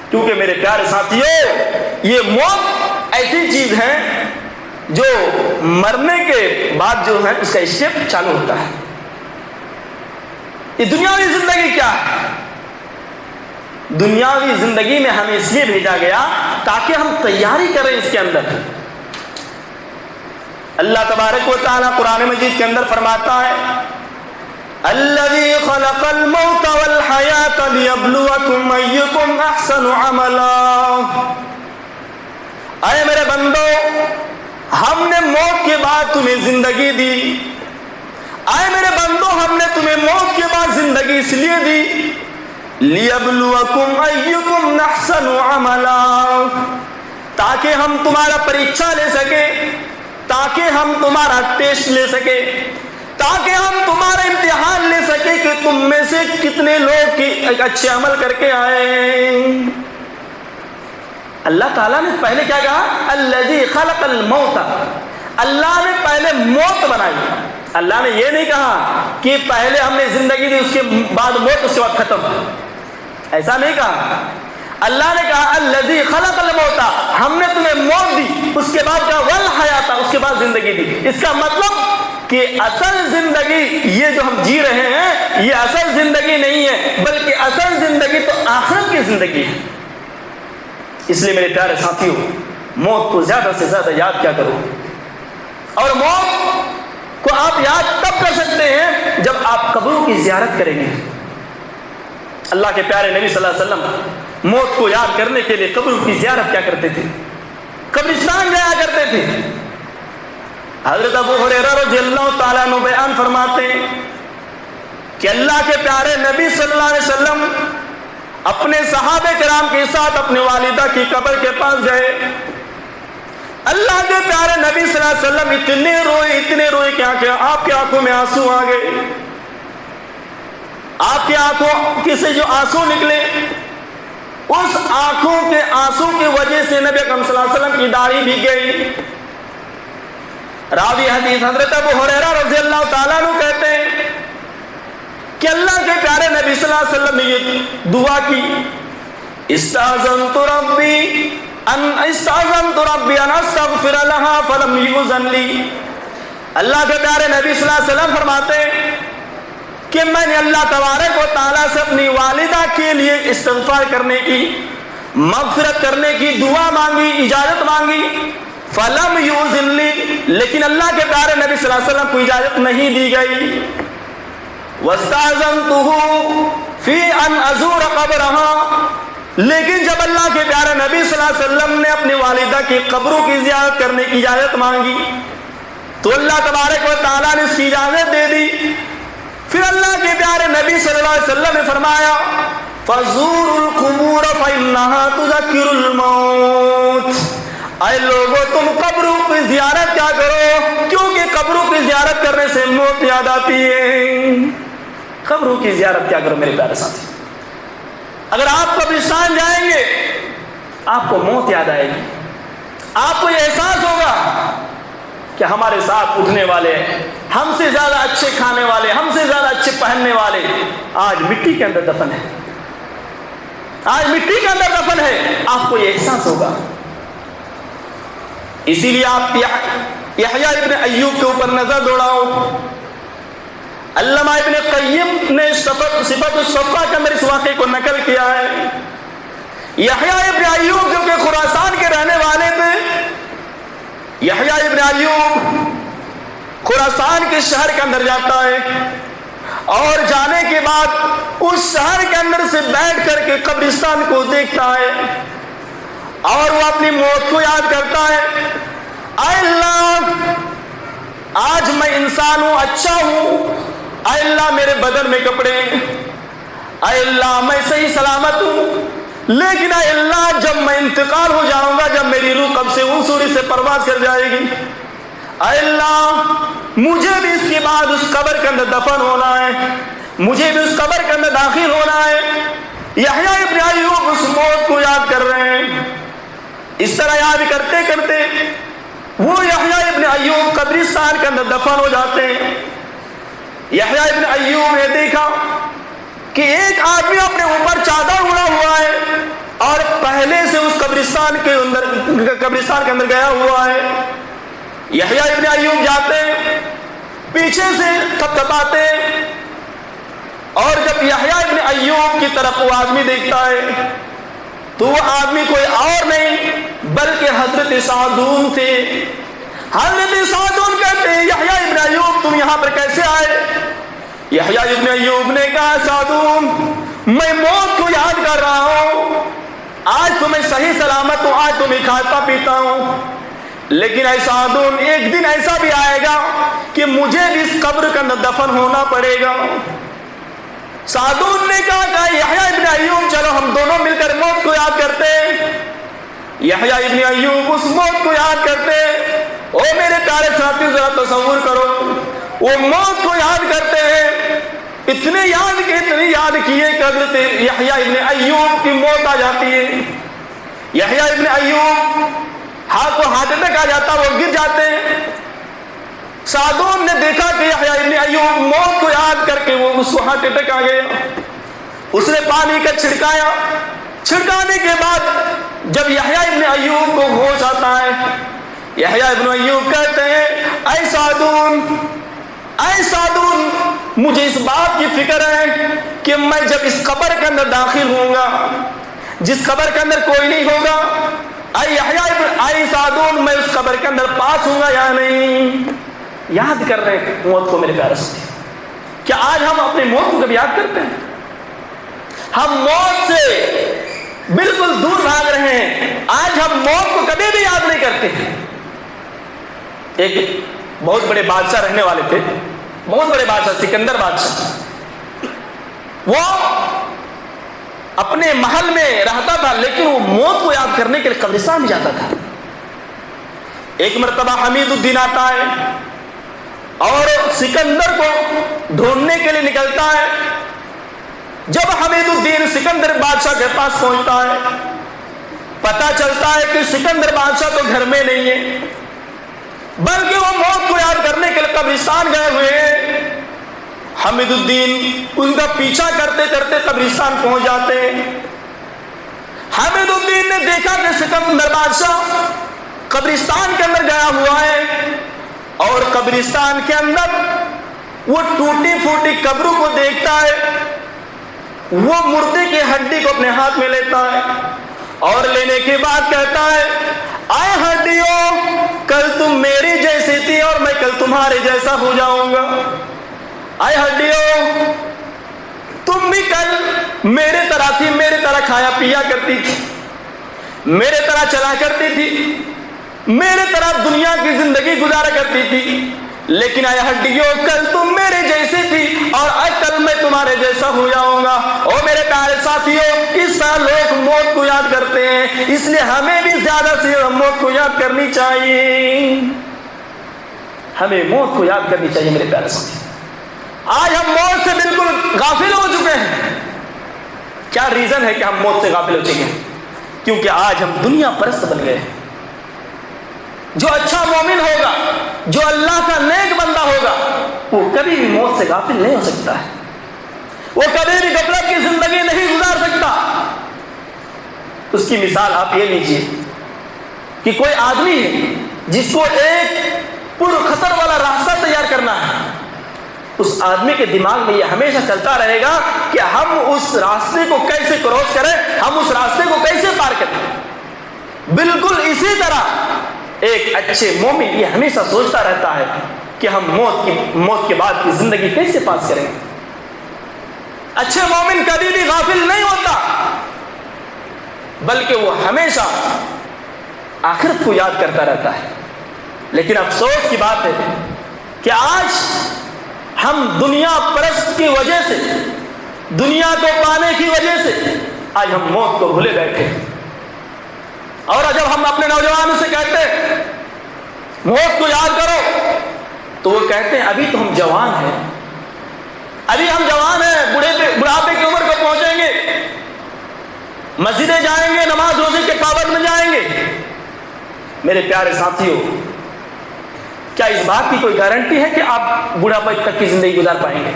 کیونکہ میرے پیارے ساتھیوں، یہ موت ایسی چیز ہے جو مرنے کے بعد جو ہے اس کا اسٹیپ چالو ہوتا ہے۔ یہ دنیاوی زندگی کیا ہے؟ دنیاوی زندگی میں ہمیں اس لیے بھیجا گیا تاکہ ہم تیاری کریں اس کے اندر۔ اللہ تبارک و تعالیٰ قرآن مجید کے اندر فرماتا ہے الذی خلق الموت والحیات لیبلوکم ایکم احسن عملا۔ اے میرے بندو، ہم نے موت کے بعد تمہیں زندگی دی۔ اے میرے بندو، ہم نے تمہیں موت کے بعد زندگی اس لیے دی لیبلوکم ایکم احسن عملا، تاکہ ہم تمہارا پریچھا لے سکے، تاکہ ہم تمہارا ٹیسٹ لے سکے، تاکہ ہم تمہارا امتحان لے سکے کہ تم میں سے کتنے لوگ کی اچھے عمل کر کے آئے۔ اللہ تعالیٰ نے پہلے کیا کہا؟ الذی خلق الموت، اللہ نے پہلے موت بنائی۔ اللہ نے یہ نہیں کہا کہ پہلے ہم نے زندگی دی اس کے بعد موت، اس کے بعد ختم، ایسا نہیں کہا۔ اللہ نے کہا الذی خلق الموت، ہم نے تمہیں موت دی، اس کے بعد کہا والحیات، اس کے بعد زندگی دی۔ اس کا مطلب کہ اصل زندگی یہ جو ہم جی رہے ہیں یہ اصل زندگی نہیں ہے، بلکہ اصل زندگی تو آخرت کی زندگی ہے۔ اس لیے میرے پیارے ساتھیوں، موت کو زیادہ سے زیادہ یاد کیا کرو، اور موت کو آپ یاد تب کر سکتے ہیں جب آپ قبروں کی زیارت کریں گے۔ اللہ کے پیارے نبی صلی اللہ علیہ وسلم موت کو یاد کرنے کے لیے قبروں کی زیارت کیا کرتے تھے؟ قبرستان جایا کرتے تھے۔ حضرت ابو ہریرہ رضی اللہ تعالیٰ عنہ بیان فرماتے ہیں کہ اللہ کے پیارے نبی صلی اللہ علیہ وسلم اپنے صحابہ کرام کے ساتھ اپنی والدہ کی قبر کے پاس گئے۔ اللہ کے پیارے نبی صلی اللہ علیہ وسلم اتنے روئے کہ آپ کی آنکھوں میں آنسو آ گئے۔ آپ کی آنکھوں سے جو آنسو نکلے، اس آنکھوں کے آنسو کی وجہ سے نبی اکرم صلی اللہ علیہ وسلم کی داڑھی بھی گئی۔ راوی حدیث حضرت ابو ہریرہ رضی اللہ تعالیٰ عنہ کہتے ہیں کہ اللہ کے پیارے نبی صلی اللہ علیہ وسلم نے یہ دعا کی، استاذنت ربی ان استغفر لها فلم یؤذن لی۔ اللہ کے پیارے نبی صلی اللہ علیہ وسلم فرماتے ہیں کہ میں نے اللہ تبارک و تعالیٰ سے اپنی والدہ کے لیے استغفار کرنے کی، مغفرت کرنے کی دعا مانگی، اجازت مانگی، فلم یؤذن لی، لیکن اللہ کے پیارے نبی صلی اللہ علیہ وسلم کو اجازت نہیں دی گئی۔ واستأذنته فی ان ازور قبرها، لیکن جب اللہ کے پیارے نبی صلی اللہ علیہ وسلم نے اپنی والدہ کی قبروں کی زیارت کرنے کی اجازت مانگی تو اللہ تبارک و تعالیٰ نے اس کی اجازت دے دی۔ پھر اللہ کے پیارے نبی صلی اللہ علیہ وسلم نے فرمایا فَزُورُوا الْقُبُورَ فَإِنَّهَا تُذَكِّرُ الْمَوْتِ، اے لوگوں تم قبروں کی زیارت کیا کرو، کیونکہ قبروں کی زیارت کرنے سے موت یاد آتی ہے۔ قبروں کی زیارت کیا کرو میرے پیارے ساتھی، اگر آپ قبرستان جائیں گے آپ کو موت یاد آئے گی، آپ کو یہ احساس ہوگا کہ ہمارے ساتھ اٹھنے والے ہیں، ہم سے زیادہ اچھے کھانے والے، ہم سے زیادہ اچھے پہننے والے آج مٹی کے اندر دفن ہے، آج مٹی کے اندر دفن ہے، آپ کو یہ احساس ہوگا۔ اسی لیے آپ یحییٰ ابن ایوب کے اوپر نظر دوڑاؤ۔ علامہ ابن قیم نے صفت الصفا کے اندر اس واقعے کو نقل کیا ہے۔ یحییٰ ابن ایوب جو کہ خراسان کے رہنے والے تھے، یحییٰ ابن ایوب خراسان کے شہر کے اندر جاتا ہے، اور جانے کے بعد اس شہر کے اندر سے بیٹھ کر کے قبرستان کو دیکھتا ہے، اور وہ اپنی موت کو یاد کرتا ہے۔ اے اللہ، آج میں انسان ہوں، اچھا ہوں، اے اللہ میرے بدن میں کپڑے ہیں، اے اللہ میں صحیح سلامت ہوں، لیکن اے اللہ جب میں انتقال ہو جاؤں گا، جب میری روح قبض سے سوری سے پرواز کر جائے گی، اے اللہ مجھے بھی اس کے بعد اس قبر کے اندر دفن ہونا ہے، مجھے بھی اس قبر کے اندر داخل ہونا ہے۔ یحییٰ ابن ایوب اس موت کو یاد کر رہے ہیں۔ اس طرح یاد کرتے کرتے وہ یحییٰ ابن ایوب قبرستان کے اندر دفن ہو جاتے ہیں۔ یحییٰ ابن ایوب نے دیکھا کہ ایک آدمی اپنے اوپر چادر اڑا ہوا ہے اور پہلے سے اس قبرستان کے اندر گیا ہوا ہے۔ یحییٰ ابن ایوب جاتے ہیں، پیچھے سے تھپتھپاتے ہیں، اور جب یحییٰ ابن ایوب کی طرف وہ آدمی دیکھتا ہے تو وہ آدمی کوئی اور نہیں بلکہ حضرت سعدون تھے۔ حضرت سعدون کہتے ہیں یحییٰ ابن ایوب تم یہاں پر کیسے آئے؟ یحییٰ ابن ایوب نے کہا سعدون میں موت کو یاد کر رہا ہوں، آج تو میں صحیح سلامت ہوں، آج تو میں کھاتا پیتا ہوں، لیکن اے سعدون ایک دن ایسا بھی آئے گا کہ مجھے بھی اس قبر کے اندر دفن ہونا پڑے گا۔ سعدون نے کہا کہ یحییٰ ابن ایوب چلو ہم دونوں مل کر موت کو یاد کرتے ہیں۔ یحییٰ ابن ایوب اس موت کو یاد کرتے ہیں۔ او میرے پیارے ساتھی ذرا تصور کرو، وہ موت کو یاد کرتے ہیں، اتنے یاد کیے کہ حضرت یحییٰ ابن ایوب کی موت آ جاتی ہے۔ یحییٰ ابن ایوب ہارٹ اٹیک آ جاتا، وہ گر جاتے ہیں۔ سعدون نے دیکھا کہ یحییٰ ابن ایوب موت کو یاد کر کے وہ اس کو ہارٹ اٹیک آ گیا، اس نے پانی کا چھڑکایا، چھڑکانے کے بعد جب یحییٰ ابن ایوب کو ہوش آتا ہے، یحییٰ ابن ایوب کہتے ہیں اے سعدون مجھے اس بات کی فکر ہے کہ میں جب اس قبر کے اندر داخل ہوں گا، جس قبر کے اندر کوئی نہیں ہوگا، اے سعدون میں اس قبر کے اندر پاس ہوں گا یا نہیں۔ یاد کر رہے ہیں موت کو میرے پیارے ساتھی۔ کیا آج ہم اپنے موت کو کبھی یاد کرتے ہیں؟ ہم موت سے بالکل دور بھاگ رہے ہیں، آج ہم موت کو کبھی بھی یاد نہیں کرتے ہیں۔ ایک بہت بڑے بادشاہ رہنے والے تھے، بہت بڑے بادشاہ سکندر بادشاہ، وہ اپنے محل میں رہتا تھا لیکن وہ موت کو یاد کرنے کے لیے قبرستان جاتا تھا۔ ایک مرتبہ حمید الدین آتا ہے اور سکندر کو ڈھونڈنے کے لیے نکلتا ہے۔ جب حمید الدین سکندر بادشاہ کے پاس پہنچتا ہے، پتہ چلتا ہے کہ سکندر بادشاہ تو گھر میں نہیں ہے بلکہ وہ موت کو یاد کرنے کے لیے قبرستان گئے ہوئے ہیں۔ حمید الدین ان کا پیچھا کرتے کرتے قبرستان پہنچ جاتے ہیں۔ حمید الدین نے دیکھا کہ سکندر بادشاہ قبرستان کے اندر گیا ہوا ہے، اور قبرستان کے اندر وہ ٹوٹی پھوٹی قبروں کو دیکھتا ہے، وہ مردے کی ہڈی کو اپنے ہاتھ میں لیتا ہے اور لینے کے بعد کہتا ہے اے ہڈیوں کل تم میری جیسی تھی اور میں کل تمہارے جیسا ہو جاؤں گا۔ اے ہڈیوں تم بھی کل میرے طرح تھی، میرے طرح کھایا پیا کرتی تھی، میرے طرح چلا کرتی تھی، میرے طرح دنیا کی زندگی گزارا کرتی تھی، لیکن اے ہڈیوں کل تم میرے جیسی تھی اور کل میں تمہارے جیسا ہو جاؤں گا۔ اور میرے پیارے ساتھیوں اس طرح لوگ موت کو یاد کرتے ہیں، اس لیے ہمیں بھی زیادہ سے زیادہ موت کو یاد کرنی چاہیے، ہمیں موت کو یاد کرنی چاہیے میرے پیارے ساتھی۔ آج ہم موت سے بالکل غافل ہو چکے ہیں۔ کیا ریزن ہے کہ ہم موت سے غافل ہو چکے ہیں؟ کیونکہ آج ہم دنیا پرست بن گئے ہیں۔ جو اچھا مومن ہوگا، جو اللہ کا نیک بندہ ہوگا، وہ کبھی بھی موت سے غافل نہیں ہو سکتا ہے، وہ کبھی بھی غفلت کی زندگی نہیں گزار سکتا۔ اس کی مثال آپ یہ لیجئے کہ کوئی آدمی ہے جس کو ایک پر خطر والا راستہ تیار کرنا ہے، اس آدمی کے دماغ میں یہ ہمیشہ چلتا رہے گا کہ ہم اس راستے کو کیسے کراس کریں، ہم اس راستے کو کیسے پار کریں۔ بالکل اسی طرح ایک اچھے مومن یہ ہمیشہ سوچتا رہتا ہے کہ ہم موت کے بعد کی زندگی کیسے پاس کریں۔ اچھے مومن کبھی بھی غافل نہیں ہوتا، بلکہ وہ ہمیشہ آخرت کو یاد کرتا رہتا ہے۔ لیکن افسوس کی بات ہے کہ آج ہم دنیا پرست کی وجہ سے، دنیا کو پانے کی وجہ سے آج ہم موت کو بھولے بیٹھے، اور جب ہم اپنے نوجوانوں سے کہتے ہیں موت کو یاد کرو تو وہ کہتے ہیں ابھی تو ہم جوان ہیں، ابھی ہم جوان ہیں، بڑھاپے کی عمر کو پہنچیں گے، مسجدیں جائیں گے، نماز روزے کے پابند میں جائیں گے۔ میرے پیارے ساتھیوں، کیا اس بات کی کوئی گارنٹی ہے کہ آپ بڑھاپے تک کی زندگی گزار پائیں گے؟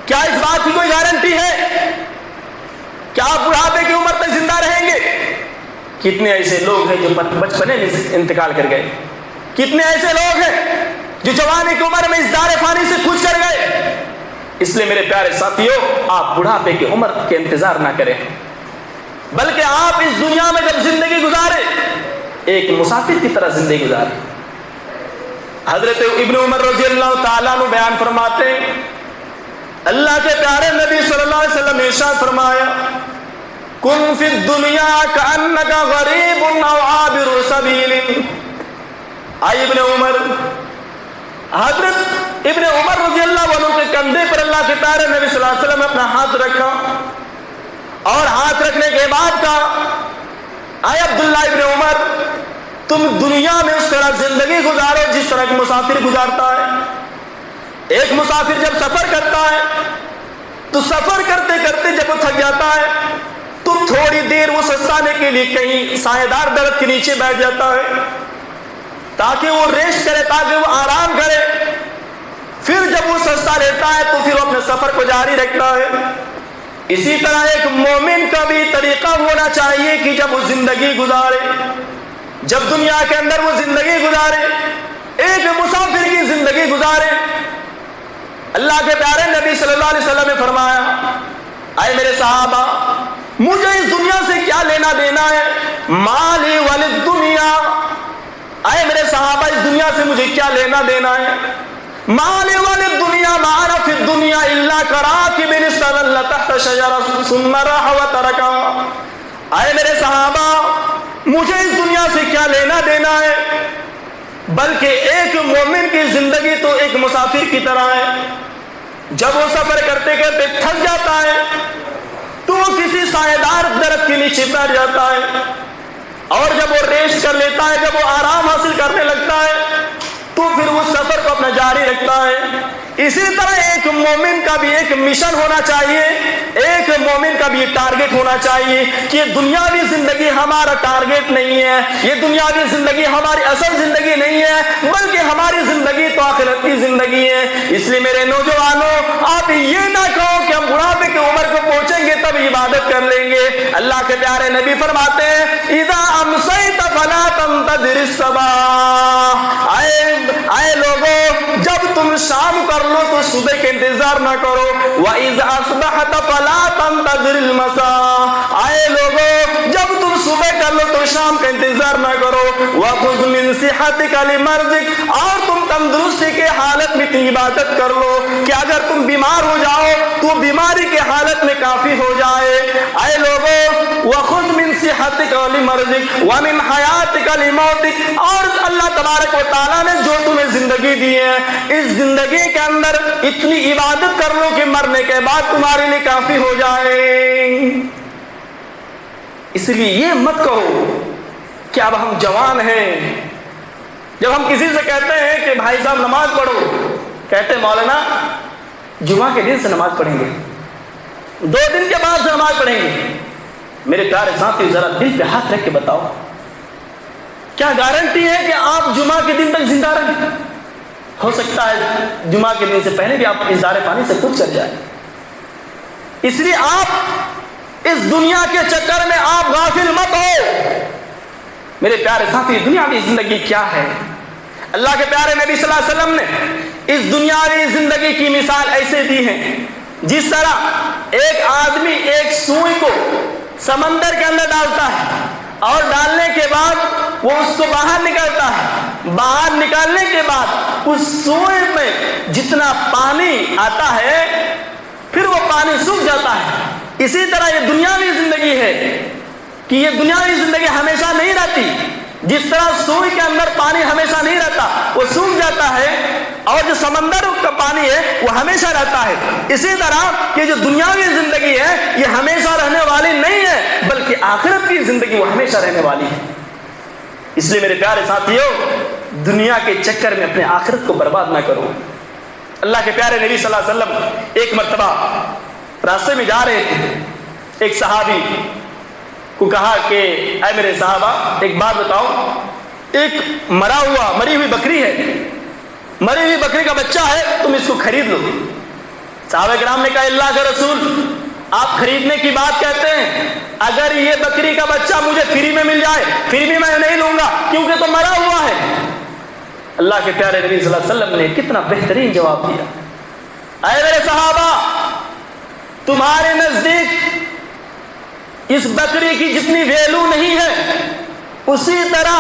کیا اس بات کی کوئی گارنٹی ہے کہ آپ بڑھاپے کی عمر تک زندہ رہیں گے؟ کتنے ایسے لوگ ہیں جو بچپنے میں انتقال کر گئے، کتنے ایسے لوگ ہیں جو جوانی کی عمر میں اس دار فانی سے کچھ کر گئے۔ اس لیے میرے پیارے ساتھیوں، آپ بڑھاپے کی عمر کے انتظار نہ کریں، بلکہ آپ اس دنیا میں جب زندگی گزارے ایک مسافر کی طرح زندگی گزارے۔ حضرت ابن عمر رضی اللہ تعالیٰ عنہ بیان فرماتے ہیں، اللہ کے پیارے نبی صلی اللہ علیہ وسلم نے ارشاد فرمایا، کن فی الدنیا کأنک غریب او عابر سبیل۔ آئی ابن عمر، حضرت ابن عمر رضی اللہ عنہ کے کندھے پر اللہ کے پیارے نبی صلی اللہ علیہ وسلم نے اپنا ہاتھ رکھا، اور ہاتھ رکھنے کے بعد کہا، اے عبداللہ ابن عمر، تم دنیا میں اس طرح زندگی گزارو جس طرح ایک مسافر گزارتا ہے۔ ایک مسافر جب سفر کرتا ہے تو سفر کرتے کرتے جب وہ تھک جاتا ہے تو تھوڑی دیر وہ سستانے کے لیے کہیں سایہ دار درخت کے نیچے بیٹھ جاتا ہے تاکہ وہ ریسٹ کرے، تاکہ وہ آرام کرے۔ پھر جب وہ سستا لیتا ہے تو پھر وہ اپنے سفر کو جاری رکھتا ہے۔ اسی طرح ایک مومن کا بھی طریقہ ہونا چاہیے کہ جب وہ زندگی گزارے، جب دنیا کے اندر وہ زندگی گزارے، ایک مسافر کی زندگی گزارے۔ اللہ کے پیارے نبی صلی اللہ علیہ وسلم نے فرمایا، اے میرے صحابہ، مجھے اس دنیا سے کیا لینا دینا ہے؟ مالی وللدنیا، اے میرے صحابہ، اس دنیا سے مجھے کیا لینا دینا ہے؟ مالی وللدنیا ما انا فی الدنیا الا کراکب استظل تحت شجرۃ ثم راح وترکها۔ اے میرے صحابہ، مجھے اس دنیا سے کیا لینا دینا ہے؟ بلکہ ایک مومن کی زندگی تو ایک مسافر کی طرح ہے، جب وہ سفر کرتے کرتے تھک جاتا ہے تو وہ کسی سایہ دار درخت کے نیچے بیٹھ جاتا ہے، اور جب وہ ریسٹ کر لیتا ہے، جب وہ آرام حاصل کرنے لگتا ہے تو پھر وہ سفر کو اپنا جاری رکھتا ہے۔ اسی طرح ایک مومن کا بھی ایک مشن ہونا چاہیے، ایک مومن کا بھی ٹارگٹ ہونا چاہیے کہ یہ دنیاوی زندگی ہمارا ٹارگٹ نہیں ہے، یہ دنیاوی زندگی ہماری اصل زندگی نہیں ہے، بلکہ ہماری زندگی تو آخرت کی زندگی ہے۔ اس لیے میرے نوجوانوں، آپ یہ نہ کہو کہ ہم بڑھاپے کی عمر کو پہنچیں گے تب عبادت کر لیں گے۔ اللہ کے پیارے نبی فرماتے ہیں، اذا امسیت فلا تنتظر الصباح، اے لوگوں، جب تم شام کر لو تو صبح کے انتظار نہ کرو۔ وَإِذْ أَصْبَحْتَ فَلَا تَنْتَظِرِ الْمَسَاءَ، اے لوگوں، جب تم صبح کر لو تو شام کا انتظار نہ کرو۔ وَخُذْ مِنْ صِحَّتِكَ لِمَرْضِكَ، اور تم تندرستی کے حالت میں عبادت کر لو کہ اگر تم بیمار ہو جاؤ تو بیماری کے حالت میں کافی ہو جائے۔ اے لوگوں، وَخُذْ مِنْ صِحَّتِكَ لِمَرْضِكَ وَمِنْ حَيَاتِكَ لِمَوْتِكَ، اور اللہ تبارک و تعالیٰ نے جو تمہیں زندگی دی ہے، اس زندگی کے اندر اتنی عبادت کر لو کہ مرنے کے بعد تمہارے لیے کافی ہو جائے۔ اس لیے یہ مت کہو کہ اب ہم جوان ہیں، جب ہم کسی سے کہتے ہیں کہ بھائی صاحب نماز پڑھو، کہتے ہیں مولانا جمعہ کے دن سے نماز پڑھیں گے، 2 دن کے بعد سے نماز پڑھیں گے۔ میرے پیارے ساتھی، ذرا دل پہ ہاتھ رکھ کے بتاؤ، کیا گارنٹی ہے کہ آپ جمعہ کے دن تک زندہ رہیں؟ ہو سکتا ہے جمعہ کے دن سے پہلے بھی آپ اظہار پانی سے کچھ کر جائیں. اس لیے آپ اس دنیا کے چکر میں آپ غافل مت ہو. میرے پیارے ساتھی، دنیاوی زندگی کیا ہے؟ اللہ کے پیارے نبی صلی اللہ علیہ وسلم نے اس دنیاوی زندگی کی مثال ایسے دی ہے جس طرح ایک آدمی ایک سوئی کو سمندر کے اندر ڈالتا ہے اور ڈالنے کے بعد وہ اس کو باہر نکالتا ہے. باہر نکالنے کے بعد اس سوئی میں جتنا پانی آتا ہے پھر وہ پانی سوکھ جاتا ہے. اسی طرح یہ دنیاوی زندگی ہے کہ یہ دنیاوی زندگی ہمیشہ نہیں رہتی. جس طرح سوئی کے اندر پانی ہمیشہ نہیں رہتا، وہ سوکھ جاتا ہے، اور جو سمندر کا پانی ہے وہ ہمیشہ رہتا ہے. اسی طرح یہ جو دنیاوی زندگی ہے یہ ہمیشہ رہنے والی نہیں ہے، بلکہ آخرت کی زندگی وہ ہمیشہ رہنے والی ہے. اس لیے میرے پیارے ساتھیوں، دنیا کے چکر میں اپنے آخرت کو برباد نہ کرو. اللہ کے پیارے نبی صلی اللہ علیہ وسلم ایک مرتبہ راستے میں جا رہے تھے. ایک صحابی کو کہا کہ اے میرے صحابہ، ایک بات بتاؤ، ایک مری ہوئی بکری ہے، مری ہوئی بکری کا بچہ ہے، تم اس کو خرید لو. صحابہ کرام نے کہا اللہ کے رسول، آپ خریدنے کی بات کہتے ہیں، اگر یہ بکری کا بچہ مجھے فری میں مل جائے پھر بھی میں نہیں لوں گا، کیونکہ تو مرا ہوا ہے. اللہ کے پیارے نبی صلی اللہ علیہ وسلم نے کتنا بہترین جواب دیا. اے میرے صحابہ، تمہارے نزدیک اس بکری کی جتنی ویلو نہیں ہے، اسی طرح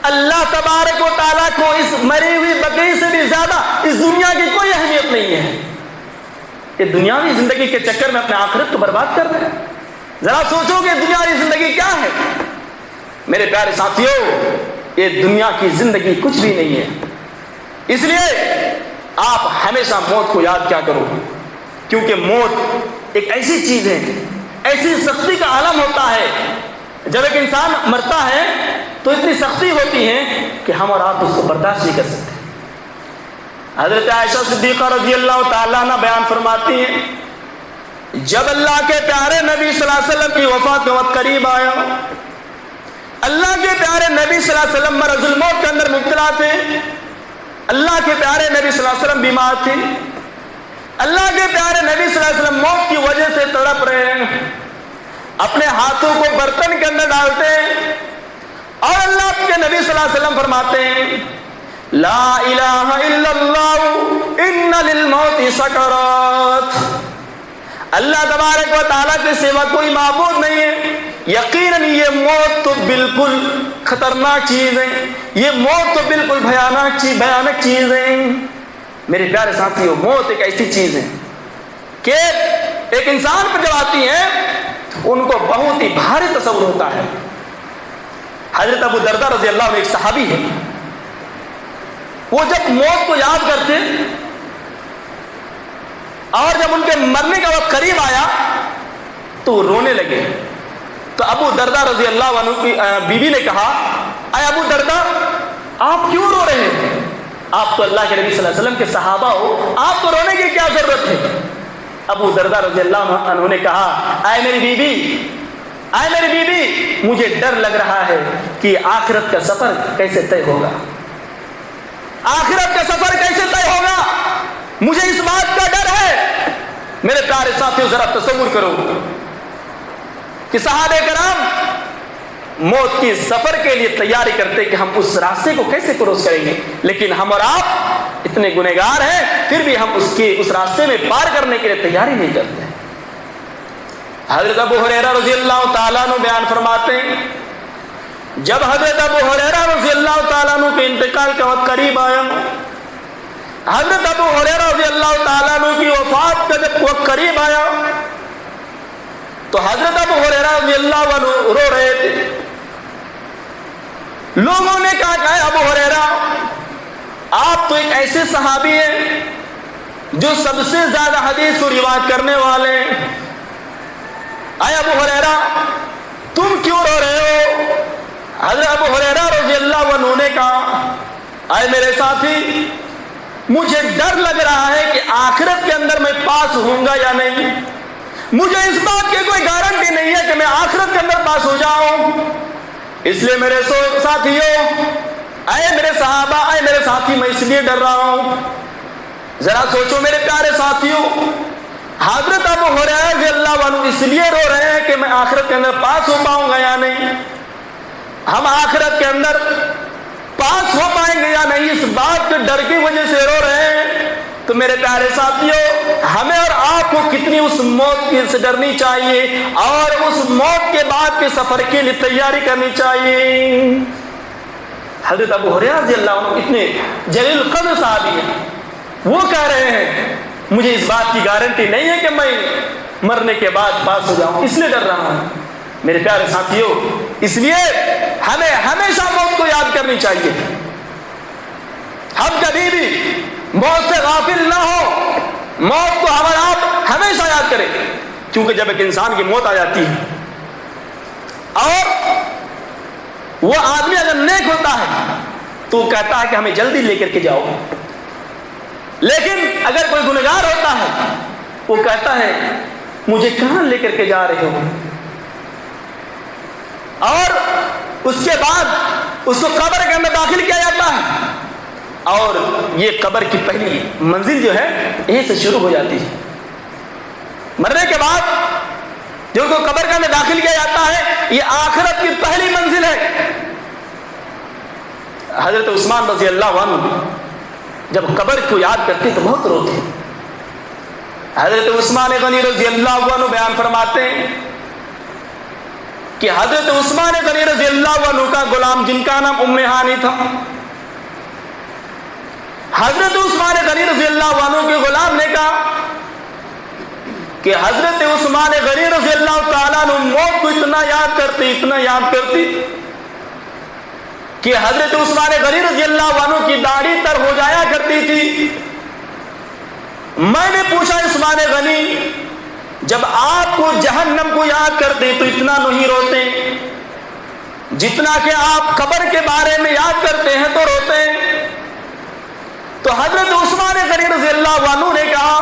اللہ تبارک و تعالیٰ کو اس مری ہوئی بکری سے بھی زیادہ اس دنیا کی کوئی اہمیت نہیں ہے. یہ دنیاوی زندگی کے چکر میں اپنے آخرت کو برباد کر رہے ہیں. ذرا سوچو کہ دنیاوی زندگی کیا ہے. میرے پیارے ساتھیوں، یہ دنیا کی زندگی کچھ بھی نہیں ہے. اس لیے آپ ہمیشہ موت کو یاد کیا کرو، کیونکہ موت ایک ایسی چیز ہے، ایسی سختی کا عالم ہوتا ہے. جب ایک انسان مرتا ہے تو اتنی سختی ہوتی ہے کہ ہم اور آپ اس کو برداشت نہیں کر سکتے. حضرت عائشہ صدیقہ رضی اللہ تعالیٰ عنہ بیان فرماتی ہیں، جب اللہ کے پیارے نبی صلی اللہ علیہ وسلم کی وفات کا وقت قریب آیا، اللہ کے پیارے نبی صلی اللہ علیہ وسلم مرض الموت کے اندر مبتلا تھے. اللہ کے پیارے نبی صلی اللہ علیہ وسلم بیمار تھے. اللہ کے پیارے نبی صلی اللہ علیہ وسلم موت کی وجہ سے تڑپ رہے ہیں. اپنے ہاتھوں کو برتن کے اندر ڈالتے ہیں اور اللہ کے نبی صلی اللہ علیہ وسلم فرماتے ہیں، لا الہ الا اللہ ان للموت سکرات. اللہ تبارک و تعالیٰ کے سوا کوئی معبود نہیں ہے. یقیناً یہ موت تو بالکل خطرناک چیز ہے، یہ موت تو بالکل بھیانک چیز ہے. میرے پیارے ساتھیوں، موت ایک ایسی چیز ہے کہ ایک انسان پر جب آتی ہے ان کو بہت ہی بھاری تصور ہوتا ہے. حضرت ابو دردہ رضی اللہ عنہ ایک صحابی ہے، وہ جب موت کو یاد کرتے اور جب ان کے مرنے کا وقت قریب آیا تو رونے لگے. تو ابو دردہ رضی اللہ عنہ کی بیوی نے کہا، اے ابو دردہ، آپ کیوں رو رہے ہیں؟ آپ تو اللہ کے نبی صلی اللہ علیہ وسلم کے صحابہ ہو، آپ کو رونے کی کیا ضرورت ہے؟ ابو دردہ رضی اللہ عنہ نے کہا، اے میری بیوی، مجھے ڈر لگ رہا ہے کہ آخرت کا سفر کیسے طے ہوگا. آخرت کا سفر کیسے طے ہوگا، مجھے اس بات کا ڈر ہے. میرے پیارے ساتھیوں، ذرا تصور کرو کہ صحابہ کرام موت کی سفر کے لیے تیاری کرتے کہ ہم اس راستے کو کیسے کراس کریں گے، لیکن ہم اور آپ اتنے گنہگار ہیں پھر بھی ہم اس راستے میں پار کرنے کے لیے تیاری نہیں کرتے. حضرت ابو ہریرہ رضی اللہ تعالیٰ عنہ بیان فرماتے ہیں، جب حضرت ابو ہریرہ رضی اللہ تعالیٰ عنہ کے انتقال کا وقت قریب آیا، حضرت ابو ہریرہ رضی اللہ تعالیٰ عنہ کی وفات کا جب وقت قریب آیا تو حضرت ابو ہریرہ رضی اللہ عنہ رو رہے تھے. لوگوں نے کہا کہ ابو ہریرہ، آپ تو ایک ایسے صحابی ہیں جو سب سے زیادہ حدیث و روایت کرنے والے ہیں. اے ابو ہریرہ، تم کیوں رو رہے ہو؟ حضرت ابو ہریرہ رضی اللہ عنہ نے کہا، اے میرے ساتھی، مجھے ڈر لگ رہا ہے کہ آخرت کے اندر میں پاس ہوں گا یا نہیں. مجھے اس بات کی کوئی گارنٹی نہیں ہے کہ میں آخرت کے اندر پاس ہو جاؤں. اس لیے میرے ساتھیوں، اے میرے صحابہ، اے میرے ساتھی، میں اس لیے ڈر رہا ہوں، ذرا سوچو میرے پیارے ساتھیوں، حضرت ابو ہریرہ رضی اللہ عنہ اس لیے رو رہے ہیں کہ میں آخرت کے اندر پاس ہو پاؤں گا یا نہیں، ہم آخرت کے اندر پاس ہو پائیں گے یا نہیں، اس بات کے ڈر کی وجہ سے رو رہے ہیں۔ تو میرے پیارے ساتھیوں، ہمیں اور آپ کو کتنی اس موت سے ڈرنی چاہیے اور اس موت کے بعد کے سفر کے لیے تیاری کرنی چاہیے۔ حضرت ابو ہریرہ رضی اللہ عنہ اتنے جلیل القدر صحابی ہیں، وہ کہہ رہے ہیں مجھے اس بات کی گارنٹی نہیں ہے کہ میں مرنے کے بعد پاس ہو جاؤں، اس لیے ڈر رہا ہوں۔ میرے پیارے ساتھیوں، اس لیے ہمیں ہمیشہ موت کو یاد کرنی چاہیے، ہم کبھی بھی موت سے غافل نہ ہو، موت کو ہمارا آپ ہمیشہ یاد کریں، کیونکہ جب ایک انسان کی موت آ جاتی ہے اور وہ آدمی اگر نیک ہوتا ہے تو وہ کہتا ہے کہ ہمیں جلدی لے کر کے جاؤ، لیکن اگر کوئی گنہگار ہوتا ہے وہ کہتا ہے مجھے کہاں لے کر کے جا رہے ہو، اور اس کے بعد اس کو قبر کے اندر داخل کیا جاتا ہے، اور یہ قبر کی پہلی منزل جو ہے یہیں سے شروع ہو جاتی ہے۔ مرنے کے بعد جو کو قبر کے اندر داخل کیا جاتا ہے، یہ آخرت کی پہلی منزل ہے۔ حضرت عثمان رضی اللہ عنہ جب قبر کو یاد کرتے تو بہت روتے۔ حضرت عثمان غنی رضی اللہ عنہ بیان فرماتے ہیں کہ حضرت عثمان غنی رضی اللہ عنہ کا غلام جن کا نام ام ہانی تھا، حضرت عثمان غنی رضی اللہ عنہ کے غلام نے کہا کہ حضرت عثمان غنی رضی اللہ تعالیٰ عنہ موت کو اتنا یاد کرتی کہ حضرت عثمان غنی رضی اللہ عنہ کی داڑھی تر ہو جایا کرتی تھی۔ میں نے پوچھا عثمان غنی، جب آپ کو جہنم کو یاد کرتے تو اتنا نہیں روتے جتنا کہ آپ قبر کے بارے میں یاد کرتے ہیں تو روتے ہیں؟ تو حضرت عثمان غنی رضی اللہ عنہ نے کہا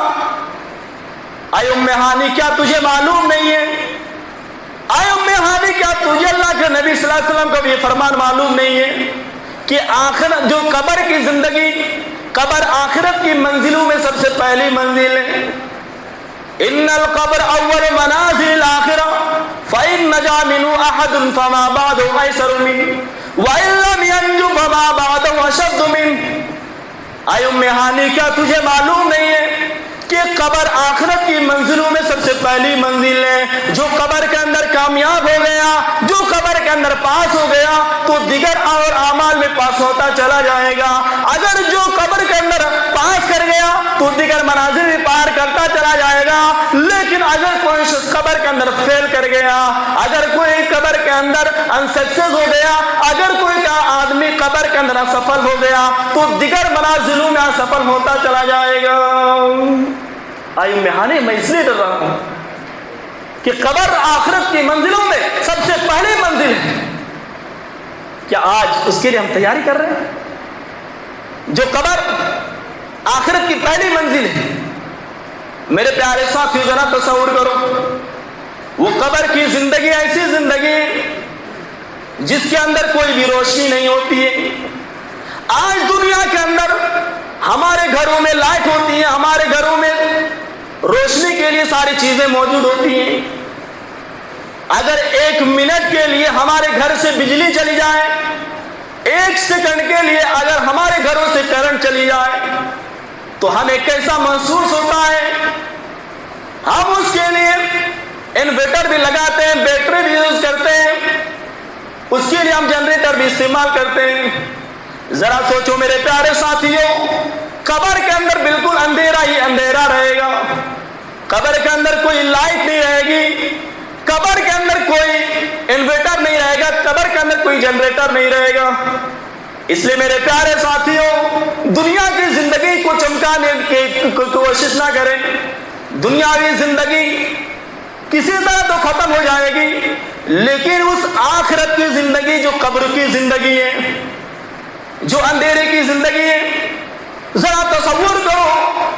اے ام ہانی، کیا تجھے معلوم نہیں ہے، اے ام ہانی کیا تجھے اللہ کے نبی صلی اللہ علیہ وسلم کا یہ فرمان معلوم نہیں ہے کہ آخرت جو قبر کی زندگی، قبر آخرت کی منزلوں میں سب سے پہلی منزل ہے۔ ان القبر اول منازل الاخرہ فإن نجا منه احد فما بعده ايسر منه وإن لم ينج فما بعده اشد منه۔ اے ام ہانی کیا تجھے معلوم نہیں ہے کہ قبر آخرت کی منزلوں میں سب سے پہلی منزل ہے؟ جو قبر کے اندر کامیاب ہو گیا، جو قبر کے اندر پاس ہو گیا تو دیگر اور اعمال میں پاس ہوتا چلا جائے گا، اگر جو قبر کے اندر پاس کر گیا تو دیگر منازل بھی پار کرتا چلا جائے گا۔ لیکن اگر کوئی شخص قبر کے اندر فیل کر گیا، اگر کوئی قبر کے اندر انسکسیس ہو گیا، اگر کوئی آدمی قبر کے اندر اسفل ہو گیا تو دیگر منازلوں میں اسفل ہوتا چلا جائے گا۔ آئی مہانے میں اس لیے ڈر رہا ہوں کہ قبر آخرت کی منزلوں میں سب سے پہلی منزل ہے۔ کیا آج اس کے لیے ہم تیاری کر رہے ہیں؟ جو قبر آخرت کی پہلی منزل ہے، میرے پیارے ساتھیو ذرا تصور کرو، وہ قبر کی زندگی ایسی زندگی جس کے اندر کوئی بھی روشنی نہیں ہوتی ہے۔ آج دنیا کے اندر ہمارے گھروں میں لائٹ ہوتی ہے، ہمارے گھروں میں روشنی کے لیے ساری چیزیں موجود ہوتی ہیں، اگر ایک منٹ کے لیے ہمارے گھر سے بجلی چلی جائے، ایک سیکنڈ کے لیے اگر ہمارے گھروں سے کرنٹ چلی جائے تو ہمیں کیسا محسوس ہوتا ہے؟ ہم اس کے لیے انورٹر بھی لگاتے ہیں، بیٹری بھی یوز کرتے ہیں، اس کے لیے ہم جنریٹر بھی استعمال کرتے ہیں۔ ذرا سوچو میرے پیارے ساتھیوں، قبر کے اندر بالکل اندھیرا ہی اندھیرا رہے گا، قبر کے اندر کوئی لائٹ نہیں رہے گی، قبر کے اندر کوئی انورٹر نہیں رہے گا، قبر کے اندر کوئی جنریٹر نہیں رہے گا۔ اس لیے میرے پیارے ساتھیوں، دنیا کی زندگی کو چمکانے کی کوشش نہ کریں۔ دنیاوی زندگی کسی طرح تو ختم ہو جائے گی، لیکن اس آخرت کی زندگی جو قبر کی زندگی ہے، جو اندھیرے کی زندگی ہے، ذرا تصور کرو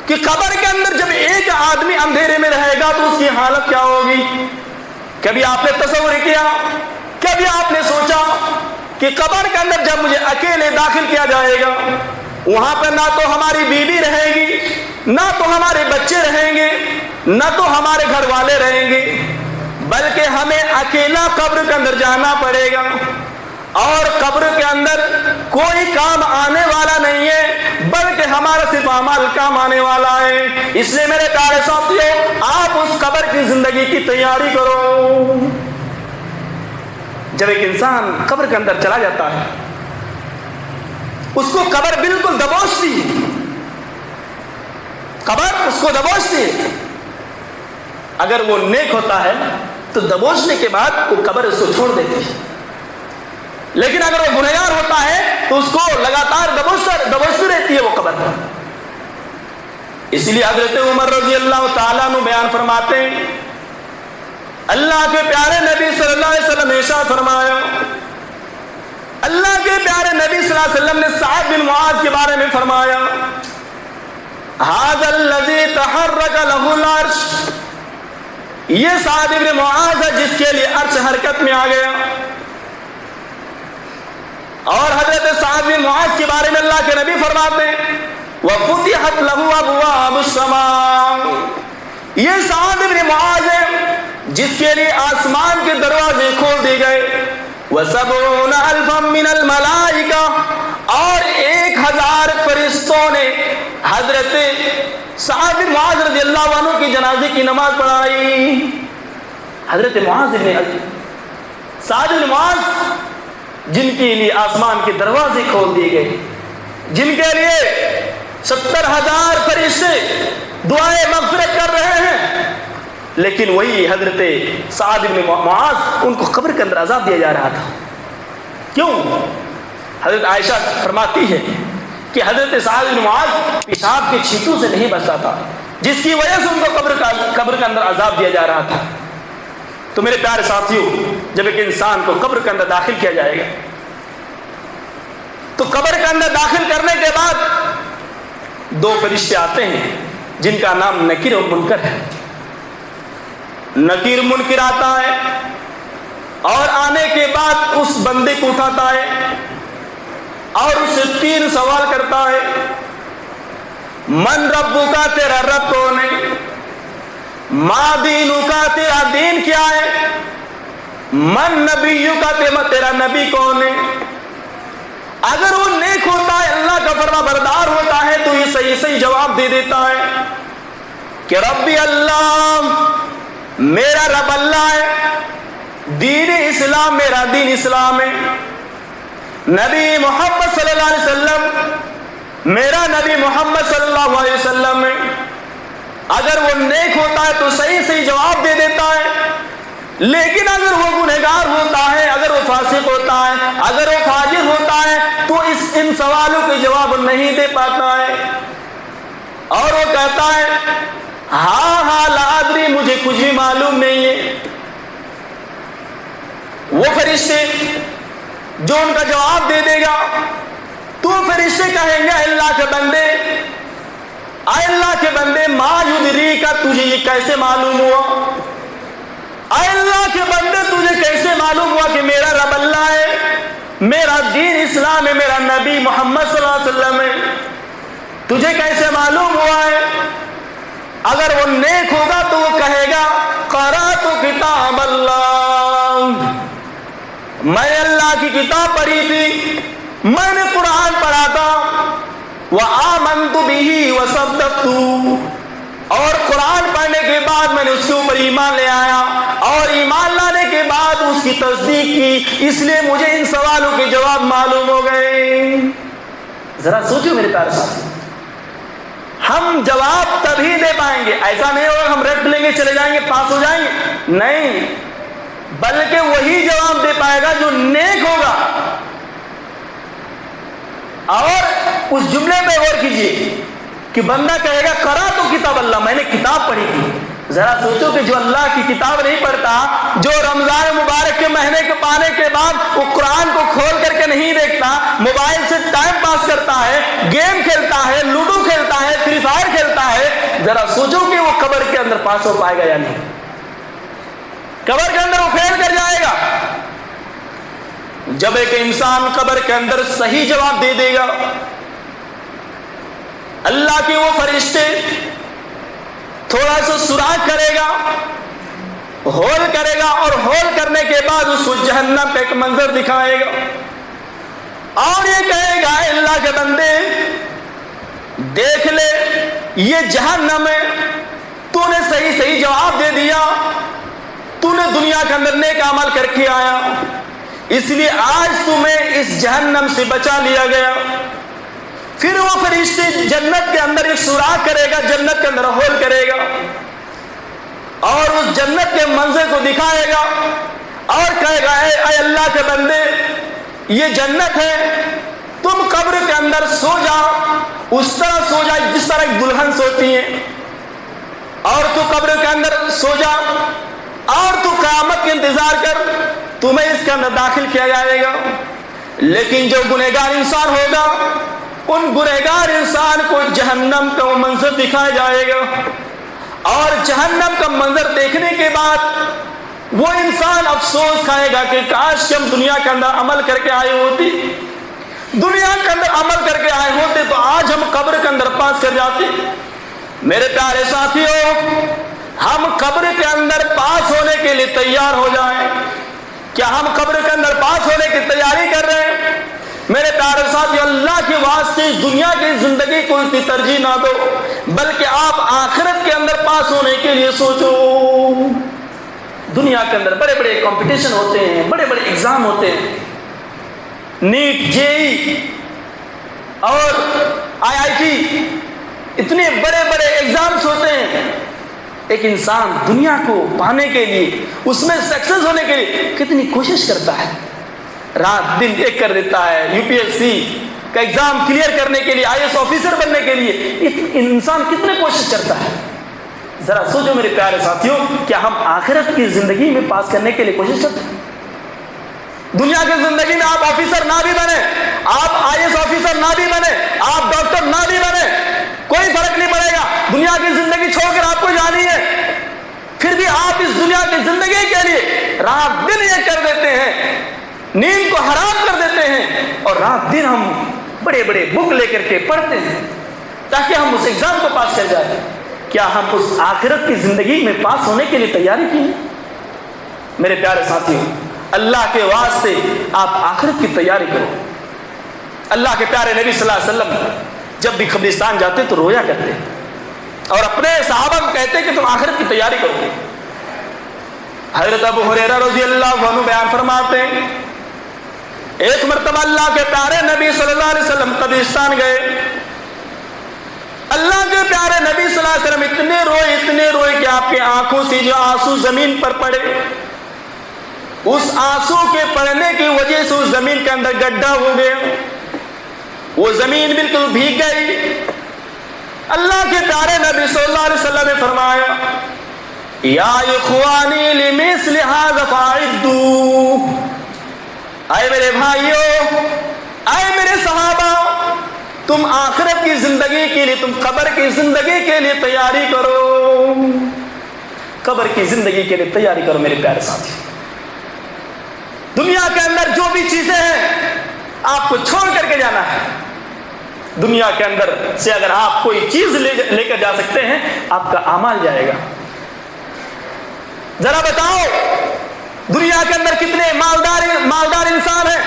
کہ قبر کے اندر جب ایک آدمی اندھیرے میں رہے گا تو اس کی حالت کیا ہوگی؟ کبھی آپ نے تصور کیا، کبھی آپ نے سوچا کہ قبر کے اندر جب مجھے اکیلے داخل کیا جائے گا، وہاں پہ نہ تو ہماری بیوی رہے گی، نہ تو ہمارے بچے رہیں گے، نہ تو ہمارے گھر والے رہیں گے، بلکہ ہمیں اکیلا قبر کے اندر جانا پڑے گا، اور قبر کے اندر کوئی کام آنے والا نہیں ہے بلکہ ہمارا صرف اعمال کام آنے والا ہے۔ اس لیے میرے پیارے ساتھیو، آپ اس قبر کی زندگی کی تیاری کرو۔ جب ایک انسان قبر کے اندر چلا جاتا ہے، اس کو قبر بالکل دبوچتی ہے، قبر اس کو دبوچتی ہے۔ اگر وہ نیک ہوتا ہے تو دبوچنے کے بعد وہ قبر اس کو چھوڑ دیتی ہے، لیکن اگر وہ گنہگار ہوتا ہے تو اس کو لگاتار دبوچتی رہتی ہے وہ قبر۔ اسی لیے حضرت عمر رضی اللہ تعالیٰ عنہ بیان فرماتے ہیں، اللہ کے پیارے نبی صلی اللہ علیہ وسلم نے ارشاد فرمایا، اللہ کے پیارے نبی صلی اللہ علیہ وسلم نے سعد بن معاذ کے بارے میں فرمایا، ھذا الذی تحرک لہ العرش، یہ سعد بن معاذ ہے جس کے لیے عرش حرکت میں آ گیا۔ اور حضرت سعد بن معاذ کے بارے میں اللہ کے نبی فرماتے ہیں، وَفُتِحَتْ لَهُ أَبْوَابُ السَّمَاءِ، یہ سعد بن معاذ ہے جس کے لیے آسمان کے دروازے کھول دیے گئے، وَسَبْعُونَ أَلْفًا مِّنَ الْمَلَائِكَةِ، اور 1000 فرشتوں نے حضرت سعد بن معاذ رضی اللہ عنہ کی جنازے کی نماز پڑھائی۔ حضرت سعد بن معاذ جن کے لیے آسمان کے دروازے کھول دیے گئے، جن کے لیے 70,000 فرشتے دعائیں مغفرت کر رہے ہیں، لیکن وہی حضرت سعد بن معاذ ان کو قبر کے اندر عذاب دیا جا رہا تھا۔ کیوں؟ حضرت عائشہ فرماتی ہے کہ حضرت سعد بن معاذ پیشاب کے چھینٹوں سے نہیں بچتا تھا، جس کی وجہ سے ان کو قبر کے اندر عذاب دیا جا رہا تھا۔ تو میرے پیارے ساتھیوں، جب ایک انسان کو قبر کے اندر داخل کیا جائے گا تو قبر کے اندر داخل کرنے کے بعد 2 فرشتے آتے ہیں جن کا نام نکیر اور منکر ہے۔ نکیر منکر آتا ہے اور آنے کے بعد اس بندے کو اٹھاتا ہے اور اس سے 3 سوال کرتا ہے، من ربو کا، تیرا رب کون ہے؟ ما دینو کا، تیرا دین کیا ہے؟ من نبیو کا، تیرا نبی کون ہے؟ اگر وہ نیک ہوتا ہے، اللہ کا فرما بردار ہوتا ہے تو یہ صحیح جواب دے دیتا ہے کہ ربی اللہ، میرا رب اللہ ہے، دین اسلام، میرا دین اسلام ہے، نبی محمد صلی اللہ علیہ وسلم، میرا نبی محمد صلی اللہ علیہ وسلم ہے۔ اگر وہ نیک ہوتا ہے تو صحیح جواب دے دیتا ہے، لیکن اگر وہ گنہگار ہوتا ہے، اگر وہ فاسق ہوتا ہے، اگر وہ فاجر ہوتا ہے تو ان سوالوں کے جواب نہیں دے پاتا ہے، اور وہ کہتا ہے ہاں لا ادری، مجھے کچھ بھی معلوم نہیں ہے۔ وہ فرشتے جو ان کا جواب دے دے گا تو فرشتے کہیں گے اللہ کے بندے، اے اللہ کے بندے، ما یدریک، تجھے یہ کیسے معلوم ہوا؟ اے اللہ کے بندے، تجھے کیسے معلوم ہوا کہ میرا رب اللہ ہے، میرا دین اسلام ہے، میرا نبی محمد صلی اللہ علیہ وسلم ہے؟ تجھے کیسے معلوم ہوا ہے؟ اگر وہ نیک ہوگا تو وہ کہے گا قرأت کتاب اللہ، میں نے اللہ کی کتاب پڑھی تھی، میں نے قرآن پڑھا تھا، وآمنت به وصدقت، اور قرآن پڑھنے کے بعد میں نے اس کے اوپر ایمان لے آیا اور ایمان لانے کے بعد اس کی تصدیق کی، اس لیے مجھے ان سوالوں کے جواب معلوم ہو گئے۔ ذرا سوچو میرے پیارے ساتھی، ہم جواب تبھی دے پائیں گے، ایسا نہیں ہوگا ہم رٹ لیں گے چلے جائیں گے پاس ہو جائیں گے، نہیں، بلکہ وہی جواب دے پائے گا جو نیک ہوگا۔ اور اس جملے پہ غور کیجئے کہ بندہ کہے گا قرأ تو کتاب اللہ، میں نے کتاب پڑھی تھی۔ ذرا سوچو کہ جو اللہ کی کتاب نہیں پڑھتا، جو رمضان مبارک کے مہینے کے پانے کے بعد وہ قرآن کو کھول کر کے نہیں دیکھتا، موبائل سے ٹائم پاس کرتا ہے، گیم کھیلتا ہے، لوڈو کھیلتا ہے، فری فائر کھیلتا ہے، ذرا سوچو کہ وہ قبر کے اندر پاس ہو پائے گا یا نہیں؟ قبر کے اندر وہ فیل کر جائے گا۔ جب ایک انسان قبر کے اندر صحیح جواب دے دے گا، اللہ کے وہ فرشتے تھوڑا سا سوراخ کرے گا، ہول کرے گا، اور ہول کرنے کے بعد اس کو جہنم کا ایک منظر دکھائے گا اور یہ کہے گا، اے اللہ کے بندے دیکھ لے یہ جہنم ہے، تو نے صحیح جواب دے دیا، تو نے دنیا کے اندر نیک عمل کر کے آیا، اس لیے آج تمہیں اس جہنم سے بچا لیا گیا۔ پھر وہ فرشتے جنت کے اندر ایک سوراخ کرے گا، جنت کے اندر ہول کرے گا اور اس جنت کے منظر کو دکھائے گا اور کہے گا، اے اللہ کے بندے یہ جنت ہے، تم قبر کے اندر سو جاؤ، اس طرح سو جا جس طرح ایک دلہن سوتی ہے، اور تو قبر کے اندر سو جا اور تو قیامت کے انتظار کر، تمہیں اس کے اندر داخل کیا جائے گا۔ لیکن جو گنہگار انسان ہوگا، ان گنہگار انسان کو جہنم کا وہ منظر دکھایا جائے گا، اور جہنم کا منظر دیکھنے کے بعد وہ انسان افسوس کھائے گا کہ کاش کہ ہم دنیا کے اندر عمل کر کے آئے ہوتے، دنیا کے اندر عمل کر کے آئے ہوتے تو آج ہم قبر کے اندر پاس کر جاتے۔ میرے پیارے ساتھیوں، ہم قبر کے اندر پاس ہونے کے لیے تیار ہو جائیں۔ کیا ہم قبر کے اندر پاس ہونے کی تیاری کر رہے ہیں؟ میرے پیارے ساتھیوں، اللہ کے واسطے دنیا کی زندگی کو اتنی ترجیح نہ دو، بلکہ آپ آخرت کے اندر پاس ہونے کے لیے سوچو۔ دنیا کے اندر بڑے بڑے کمپٹیشن ہوتے ہیں، بڑے بڑے ایگزام ہوتے ہیں، نیٹ، JEE اور IIT، اتنے بڑے بڑے ایگزامز ہوتے ہیں۔ ایک انسان دنیا کو پانے کے لیے، اس میں سکسیس ہونے کے لیے کتنی کوشش کرتا ہے، رات دن ایک کر دیتا ہے۔ UPSC کا ایگزام کلیئر کرنے کے لیے، IAS آفیسر بننے کے لیے انسان کتنے کوشش کرتا ہے۔ ذرا سوچو میرے پیارے ساتھیوں، کیا ہم آخرت کی زندگی میں پاس کرنے کے لیے کوشش کرتے ہیں؟ دنیا کی زندگی میں آپ آفیسر نہ بھی بنے، آپ IAS آفیسر نہ بھی بنے، آپ ڈاکٹر نہ بھی بنے، کوئی فرق نہیں پڑے گا، دنیا کی زندگی چھوڑ کر آپ کو جانی ہے، پھر بھی آپ اس دنیا کی زندگی کے لیے رات دن یہ کر دیتے ہیں، نیند کو حرام کر دیتے ہیں، اور رات دن ہم بڑے بڑے بک لے کر کے پڑھتے ہیں تاکہ ہم اس ایگزام کو پاس کر جائیں۔ کیا ہم اس آخرت کی زندگی میں پاس ہونے کے لیے تیاری کی ہے؟ میرے پیارے ساتھیوں، اللہ کے واسطے آپ آخرت کی تیاری کرو۔ اللہ کے پیارے نبی صلی اللہ علیہ وسلم جب بھی قبرستان جاتے تو رویا کرتے اور اپنے صحابہ کو کہتے کہ تم آخرت کی تیاری کرو۔ حضرت ابو ہریرہ رضی اللہ عنہ بیان فرماتے ہیں، ایک مرتبہ اللہ کے پیارے نبی صلی اللہ علیہ وسلم قبرستان گئے۔ اللہ کے پیارے نبی صلی اللہ علیہ وسلم اتنے روئے کہ آپ کی آنکھوں سے جو آنسو زمین پر پڑے، اس آنسو کے پڑنے کی وجہ سے اس زمین کے اندر گڈھا ہو گیا، وہ زمین بالکل بھیگ گئی۔ اللہ کے پیارے نبی صلی اللہ علیہ وسلم نے فرمایا، یا اخوانی لمثل ھذا فاعدوا، اے میرے بھائیوں، اے میرے صحابہ، تم آخرت کی زندگی کے لیے، تم قبر کی زندگی کے لیے تیاری کرو، قبر کی زندگی کے لیے تیاری کرو۔ میرے پیارے ساتھی، دنیا کے اندر جو بھی چیزیں ہیں آپ کو چھوڑ کر کے جانا ہے۔ دنیا کے اندر سے اگر آپ کوئی چیز لے کر جا سکتے ہیں، آپ کا اعمال جائے گا۔ ذرا بتاؤ، دنیا کے اندر کتنے مالدار انسان ہیں،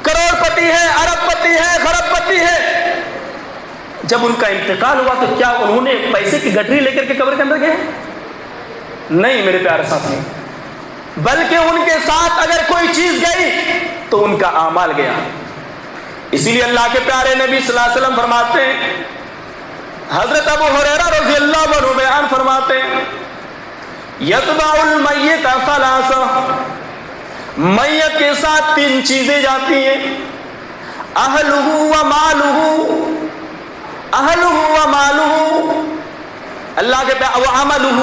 کروڑ پتی ہے، ارب پتی ہے، خرب پتی ہے، جب ان کا انتقال ہوا تو کیا انہوں نے پیسے کی گٹری لے کر کے قبر کے اندر گئے؟ نہیں میرے پیارے ساتھی، بلکہ ان کے ساتھ اگر کوئی چیز گئی تو ان کا اعمال گیا۔ اسی لیے اللہ کے پیارے نبی صلی اللہ علیہ وسلم فرماتے ہیں، حضرت ابو ہریرہ رضی اللہ عنہ بیان فرماتے ہیں، یتبع المیت ثلاثہ، میت کے ساتھ 3 چیزیں جاتی ہیں، اہلہ و مالہ، اہلہ و مالہ، اللہ کے پیارے وعملہ۔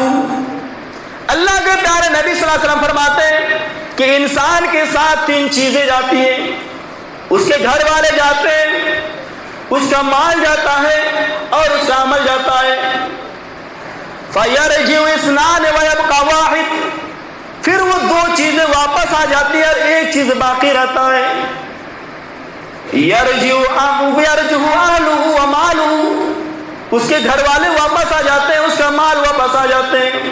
اللہ کے پیارے نبی صلی اللہ علیہ وسلم فرماتے ہیں کہ انسان کے ساتھ 3 چیزیں جاتی ہیں، اس کے گھر والے جاتے ہیں، اس کا مال جاتا ہے اور اس کا عمل جاتا ہے۔ فَيَرْجِعُ اثْنَانِ وَيَبْقَى وَاحِدٌ، پھر وہ 2 چیزیں واپس واپس آ جاتی ہے اور ایک چیز باقی رہتا ہے، یرجو اہلہ ومالہ، اس کے گھر والے واپس آ جاتے ہیں، اس کا مال واپس آ جاتے ہیں،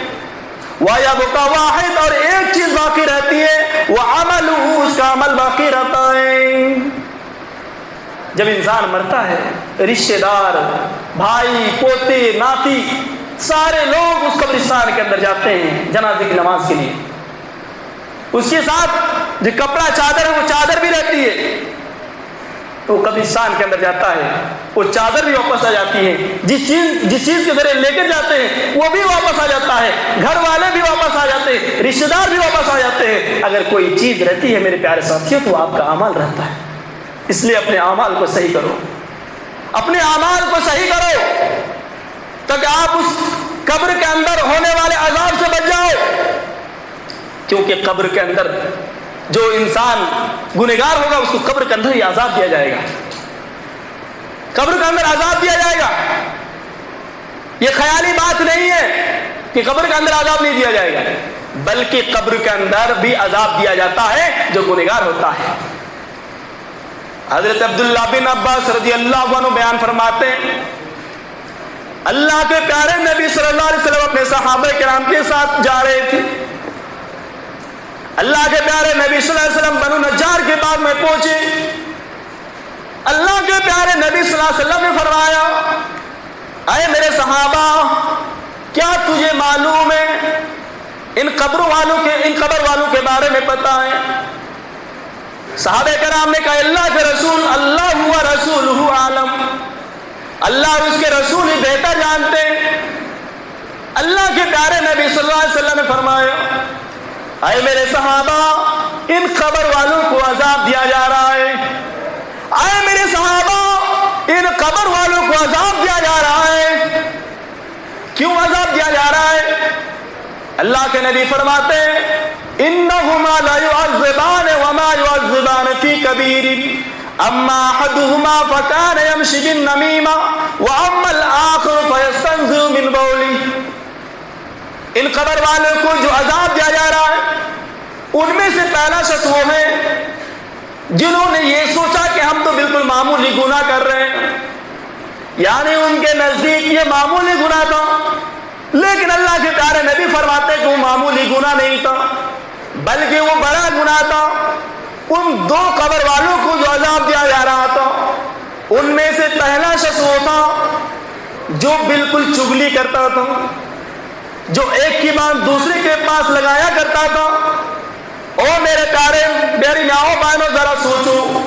وَيَبْقَى وَاحِدٌ، اور ایک چیز باقی رہتی ہے، وَعَمَلُهُ، اس کا عمل باقی رہتا ہے۔ جب انسان مرتا ہے رشتہ دار، بھائی، پوتے، ناتی، سارے لوگ اس قبرستان کے اندر جاتے ہیں جنازے کی نماز کے لیے، اس کے ساتھ جو کپڑا چادر ہے وہ چادر بھی رہتی ہے، تو قبرستان کے اندر جاتا ہے، وہ چادر بھی واپس آ جاتی ہے، جس چیز کے ذریعے لے کے جاتے ہیں وہ بھی واپس آ جاتا ہے، گھر والے بھی واپس آ جاتے ہیں، رشتہ دار بھی واپس آ جاتے ہیں۔ اگر کوئی چیز رہتی ہے میرے پیارے ساتھیوں تو آپ کا اعمال رہتا ہے، اس لیے اپنے اعمال کو صحیح کرو، اپنے اعمال کو صحیح کرو تاکہ آپ اس قبر کے اندر ہونے والے عذاب سے بچ جاؤ، کیونکہ قبر کے اندر جو انسان گنہگار ہوگا اس کو قبر کے اندر ہی عذاب دیا جائے گا، قبر کے اندر عذاب دیا جائے گا۔ یہ خیالی بات نہیں ہے کہ قبر کے اندر عذاب نہیں دیا جائے گا، بلکہ قبر کے اندر بھی عذاب دیا جاتا ہے جو گنہگار ہوتا ہے۔ حضرت عبداللہ بن عباس رضی اللہ عنہ بیان فرماتے ہیں، اللہ کے پیارے نبی صلی اللہ علیہ وسلم اپنے صحابہ کرام کے ساتھ جا رہے تھے، اللہ کے پیارے نبی صلی اللہ علیہ وسلم بنو نجار کے باغ میں پہنچے، اللہ کے پیارے نبی صلی اللہ علیہ وسلم نے فرمایا، اے میرے صحابہ، کیا تجھے معلوم ہے ان قبر والوں کے بارے میں پتہ ہے؟ صحابہ کرام نے کہا اللہ کے رسول، اللہ و رسولہ عالم، اللہ اور اس کے رسول ہی بہتر جانتے ہیں۔ اللہ کے پیارے نبی صلی اللہ علیہ وسلم نے فرمایا، اے میرے صحابہ، ان قبر والوں کو عذاب دیا جا رہا ہے، اے میرے صحابہ، ان قبر والوں کو عذاب دیا جا رہا ہے۔ کیوں عذاب دیا جا رہا ہے؟ اللہ کے نبی فرماتے ہیں، انہما لا يعذبان وما يعذبان فی کبیر، اما احدہما فکان یمشی بالنمیمہ واما الآخر فیستنزع من بولہ۔ ان قبر والوں کو جو عذاب دیا جا رہا ہے ان میں سے پہلا شخص وہ ہے جنہوں نے یہ سوچا کہ ہم تو بالکل معمولی گناہ کر رہے ہیں، یعنی ان کے نزدیک یہ معمولی گناہ تھا، لیکن اللہ کے پیارے نبی فرماتے کہ وہ معمولی گناہ نہیں تھا بلکہ وہ بڑا گناہ تھا۔ ان دو قبر والوں کو جو عذاب دیا جا رہا تھا ان میں سے پہلا شخص وہ تھا جو بالکل چغلی کرتا تھا، جو ایک کی بات دوسرے کے پاس لگایا کرتا تھا۔ او میرے پیارے میری ماؤں بہنوں، ذرا سوچو،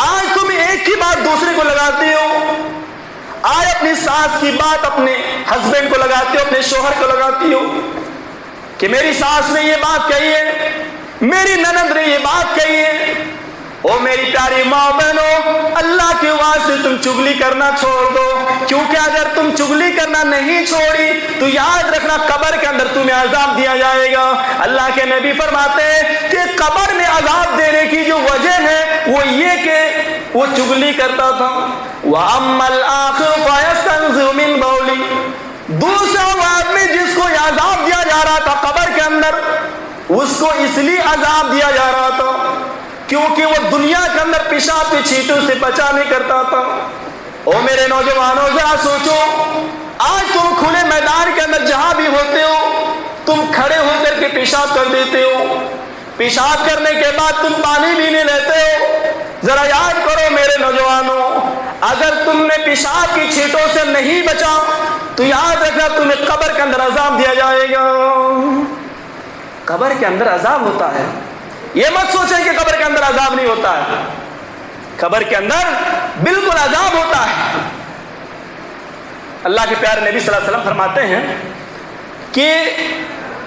آج تم ایک کی بات دوسرے کو لگاتے ہو، آج اپنی ساس کی بات اپنے ہسبینڈ کو لگاتے ہو، اپنے شوہر کو لگاتی ہو کہ میری ساس نے یہ بات کہی ہے، میری ننند نے یہ بات کہی ہے۔ او میری پیاری ماں بہنوں، اللہ کے واسطے تم چغلی کرنا چھوڑ دو، کیونکہ اگر تم چغلی کرنا نہیں چھوڑی تو یاد رکھنا قبر کے اندر تمہیں عذاب دیا جائے گا۔ اللہ کے نبی فرماتے ہیں کہ قبر میں عذاب دینے کی جو وجہ ہے وہ یہ کہ وہ چغلی کرتا تھا۔ وَأَمَّا الْآخِرُ فَيَسْتَنزِعُ مِنْ بَوْلِهِ، دوسرا وہ آدمی جس کو یہ عذاب دیا جا رہا تھا قبر کے اندر، اس کو اس لیے عذاب دیا جا رہا تھا کیونکہ وہ دنیا کے اندر پیشاب کی چھینٹوں سے بچا نہیں کرتا تھا۔ او میرے نوجوانوں، ذرا سوچو، آج تم کھلے میدان کے اندر جہاں بھی ہوتے ہو تم کھڑے ہو کر کے پیشاب کر دیتے ہو، پیشاب کرنے کے بعد تم پانی بھی نہیں لیتے ہو۔ ذرا یاد کرو میرے نوجوانوں، اگر تم نے پیشاب کی چھینٹوں سے نہیں بچا تو یاد رکھنا تمہیں قبر کے اندر عذاب دیا جائے گا۔ قبر کے اندر عذاب ہوتا ہے، یہ مت سوچیں کہ قبر کے اندر عذاب نہیں ہوتا ہے، قبر کے اندر بالکل عذاب ہوتا ہے۔ اللہ کے پیارے نبی صلی اللہ علیہ وسلم فرماتے ہیں کہ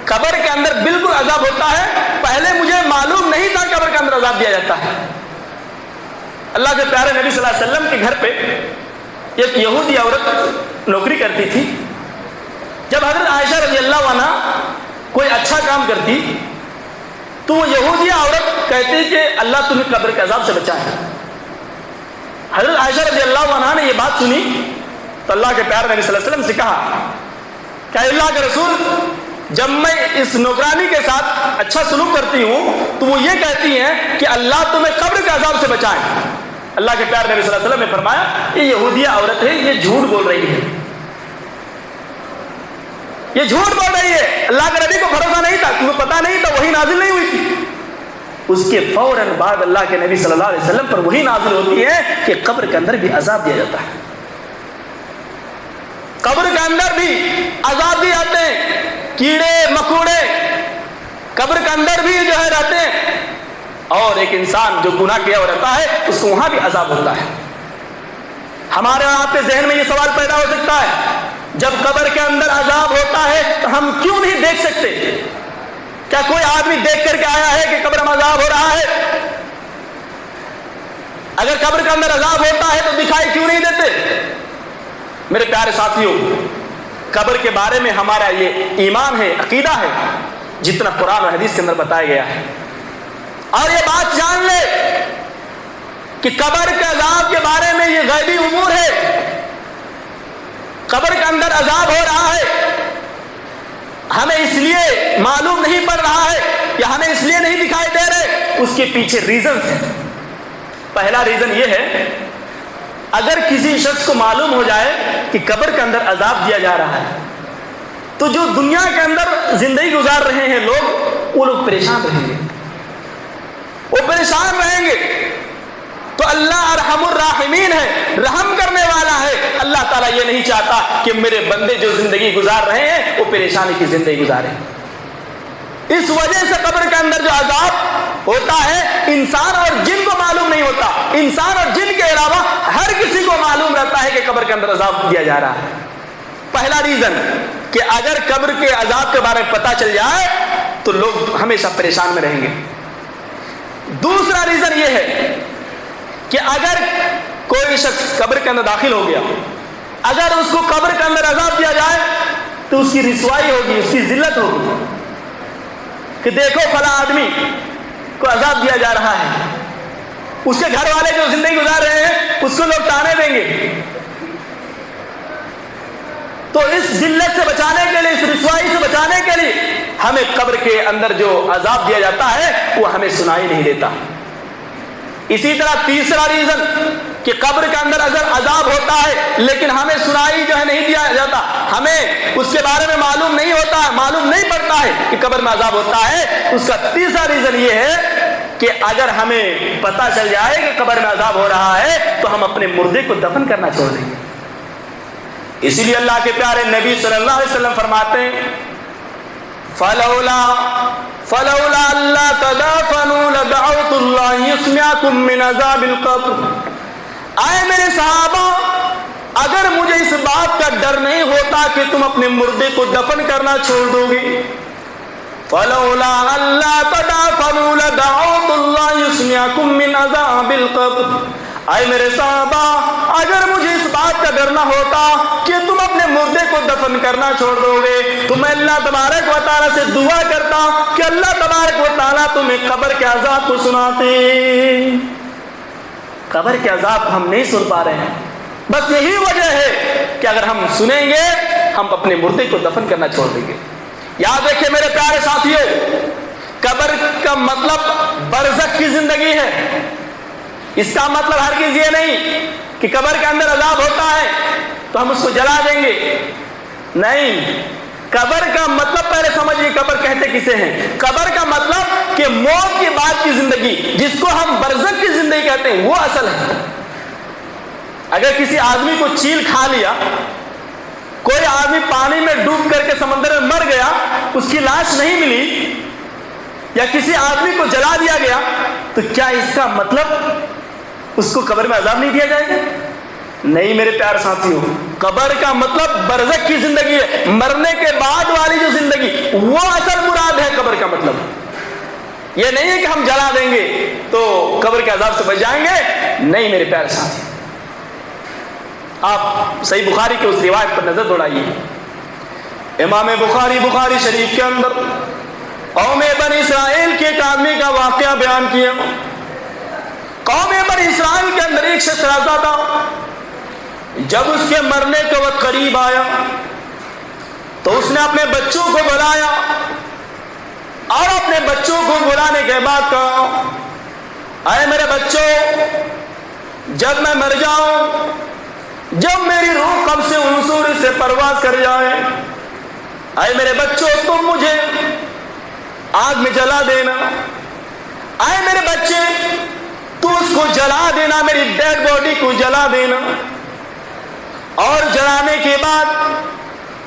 قبر کے اندر بالکل عذاب ہوتا ہے، پہلے مجھے معلوم نہیں تھا قبر کے اندر عذاب دیا جاتا ہے۔ اللہ کے پیارے نبی صلی اللہ علیہ وسلم کے گھر پہ ایک یہودی عورت نوکری کرتی تھی۔ جب حضرت عائشہ رضی اللہ عنہ کوئی اچھا کام کرتی تو وہ یہودی عورت کہتی کہ اللہ تمہیں قبر کے عذاب سے بچائے۔ حضرت عائشہ رضی اللہ عنہ نے یہ بات سنی تو اللہ کے پیارے نبی صلی اللہ علیہ وسلم سے کہا کہ اللہ کے رسول، جب میں اس نوکرانی کے ساتھ اچھا سلوک کرتی ہوں تو وہ یہ کہتی ہیں کہ اللہ تمہیں قبر کے عذاب سے بچائے۔ اللہ کے پیارے نبی صلی اللہ علیہ وسلم نے فرمایا یہ یہودیہ عورت ہے، یہ جھوٹ بول رہی ہے، یہ جھوٹ بول رہی ہے۔ اللہ کے نبی کو بھروسہ نہیں تھا، کیونکہ پتہ نہیں تھا، وہی نازل نہیں ہوئی تھی۔ اس کے فوراً بعد اللہ کے نبی صلی اللہ علیہ وسلم پر وہی نازل ہوتی ہے کہ قبر کے اندر بھی عذاب دیا جاتا ہے، قبر کے اندر بھی عذاب دیے جاتے ہیں، کیڑے مکوڑے قبر کے اندر بھی جو ہے رہتے ہیں، اور ایک انسان جو گناہ کیا ہوا رہتا ہے اس کو وہاں بھی عذاب ہوتا ہے۔ ہمارے آپ کے ذہن میں یہ سوال پیدا ہو سکتا ہے جب قبر کے اندر عذاب ہوتا ہے تو ہم کیوں نہیں دیکھ سکتے؟ کیا کوئی آدمی دیکھ کر کے آیا ہے کہ قبر میں عذاب ہو رہا ہے؟ اگر قبر کے اندر عذاب ہوتا ہے تو دکھائی کیوں نہیں دیتے؟ میرے پیارے ساتھیوں، قبر کے بارے میں ہمارا یہ ایمان ہے، عقیدہ ہے، جتنا قرآن اور حدیث کے اندر بتایا گیا ہے۔ اور یہ بات جان لے کہ قبر کے عذاب کے بارے میں یہ غیبی امور ہے۔ قبر کے اندر عذاب ہو رہا ہے، ہمیں اس لیے معلوم نہیں پڑ رہا ہے یا ہمیں اس لیے نہیں دکھائی دے رہے، اس کے پیچھے ریزنز ہیں۔ پہلا ریزن یہ ہے، اگر کسی شخص کو معلوم ہو جائے کہ قبر کے اندر عذاب دیا جا رہا ہے تو جو دنیا کے اندر زندگی گزار رہے ہیں لوگ، وہ لوگ پریشان رہیں گے، وہ پریشان رہیں گے۔ تو اللہ ارحم الراحمین ہے، رحم کرنے والا ہے۔ اللہ تعالیٰ یہ نہیں چاہتا کہ میرے بندے جو زندگی گزار رہے ہیں وہ پریشانی کی زندگی گزاریں۔ اس وجہ سے قبر کے اندر جو عذاب ہوتا ہے انسان اور جن کو معلوم نہیں ہوتا، انسان اور جن کے علاوہ ہر کسی کو معلوم رہتا ہے کہ قبر کے اندر عذاب دیا جا رہا ہے۔ پہلا ریزن کہ اگر قبر کے عذاب کے بارے میں پتہ چل جائے تو لوگ ہمیشہ پریشان میں رہیں گے۔ دوسرا ریزن یہ ہے کہ اگر کوئی شخص قبر کے اندر داخل ہو گیا، اگر اس کو قبر کے اندر عذاب دیا جائے تو اس کی رسوائی ہوگی، اس کی ذلت ہوگی کہ دیکھو فلاں آدمی کو عذاب دیا جا رہا ہے، اس کے گھر والے جو زندگی گزار رہے ہیں اس کو لوگ تانے دیں گے۔ تو اس ذلت سے بچانے کے لیے، اس رسوائی سے بچانے کے لیے ہمیں قبر کے اندر جو عذاب دیا جاتا ہے وہ ہمیں سنائی نہیں دیتا۔ اسی طرح تیسرا ریزن کہ قبر کے اندر اگر عذاب ہوتا ہے لیکن ہمیں سنائی جو ہے نہیں دیا جاتا، ہمیں اس کے بارے میں معلوم نہیں ہوتا، معلوم نہیں پڑتا ہے کہ قبر میں عذاب ہوتا ہے، اس کا تیسرا ریزن یہ ہے کہ اگر ہمیں پتہ چل جائے کہ قبر میں عذاب ہو رہا ہے تو ہم اپنے مردے کو دفن کرنا چھوڑ دیں گے۔ اسی لیے اللہ کے پیارے نبی صلی اللہ علیہ وسلم فرماتے ہیں فلولا اللہ تدافنوا لدعوت اللہ یسمعکم من عذاب القبر۔ آئے میرے صحابہ، اگر مجھے اس بات کا ڈر نہیں ہوتا کہ تم اپنے مردے کو دفن کرنا چھوڑ دو گے، فلولا اللہ تدافنوا لدعوت اللہ یسمعکم من عذاب القبر۔ آئے میرے صحابہ، اگر مجھے اس بات کا ڈر نہ ہوتا کہ تم اپنے مردے کو دفن کرنا چھوڑ دو گے تو میں اللہ تبارک و تعالیٰ سے دعا کرتا کہ اللہ تبارک و تعالیٰ تمہیں قبر کے عذاب کو سناتے۔ قبر کے عذاب ہم نہیں سن پا رہے ہیں، بس یہی وجہ ہے کہ اگر ہم سنیں گے ہم اپنے مردے کو دفن کرنا چھوڑ دیں گے۔ یاد رکھیں میرے پیارے ساتھیوں، قبر کا مطلب برزخ کی زندگی ہے۔ اس کا مطلب ہرگز یہ نہیں کہ قبر کے اندر عذاب ہوتا ہے تو ہم اس کو جلا دیں گے، نہیں۔ قبر کا مطلب پہلے سمجھیے، قبر کہتے کسے ہیں؟ قبر کا مطلب کہ موت کے بعد کی زندگی، جس کو ہم برزخ کی زندگی کہتے ہیں، وہ اصل ہے۔ اگر کسی آدمی کو چیل کھا لیا، کوئی آدمی پانی میں ڈوب کر کے سمندر میں مر گیا، اس کی لاش نہیں ملی، یا کسی آدمی کو جلا دیا گیا، تو کیا اس کا مطلب اس کو قبر میں عذاب نہیں دیا جائے گا؟ نہیں میرے پیارے ساتھیوں، قبر کا مطلب برزخ کی زندگی ہے، مرنے کے بعد والی جو زندگی، وہ اصل مراد ہے قبر کا مطلب۔ یہ نہیں ہے کہ ہم جلا دیں گے تو قبر کے عذاب سے بچ جائیں گے، نہیں میرے پیارے ساتھی۔ آپ صحیح بخاری کے اس روایت پر نظر دوڑائیے۔ امام بخاری شریف کے اندر قوم بنی اسرائیل کے ایک آدمی کا واقعہ بیان کیا۔ قوم بنی اسرائیل کے اندر ایک شخص رہتا تھا، جب اس کے مرنے کا وقت قریب آیا تو اس نے اپنے بچوں کو بلایا اور اپنے بچوں کو بلانے کے بعد کہا، اے میرے بچوں، جب میں مر جاؤں، جب میری روح قبض سے عنصر سے پرواز کر جائے، اے میرے بچوں تم مجھے آگ میں جلا دینا، اے میرے بچے تو اس کو جلا دینا، میری ڈیڈ باڈی کو جلا دینا، اور جلانے کے بعد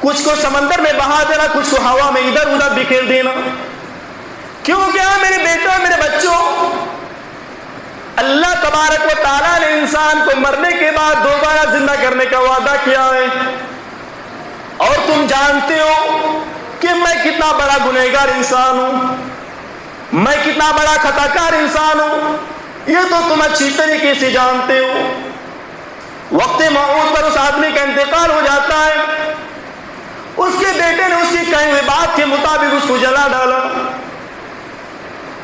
کچھ کو سمندر میں بہا دینا، کچھ کو ہوا میں ادھر ادھر بکھیر دینا۔ کیوں کیا میرے بیٹوں میرے بچوں، اللہ تبارک و تعالیٰ نے انسان کو مرنے کے بعد دوبارہ زندہ کرنے کا وعدہ کیا ہے، اور تم جانتے ہو کہ میں کتنا بڑا گنہگار انسان ہوں، میں کتنا بڑا خطا کار انسان ہوں، یہ تو تم اچھی طریقے سے جانتے ہو۔ وقت موعود پر اس آدمی کا انتقال ہو جاتا ہے، اس کے بیٹے نے اس کی کہی ہوئی بات کے مطابق اس کو جلا ڈالا،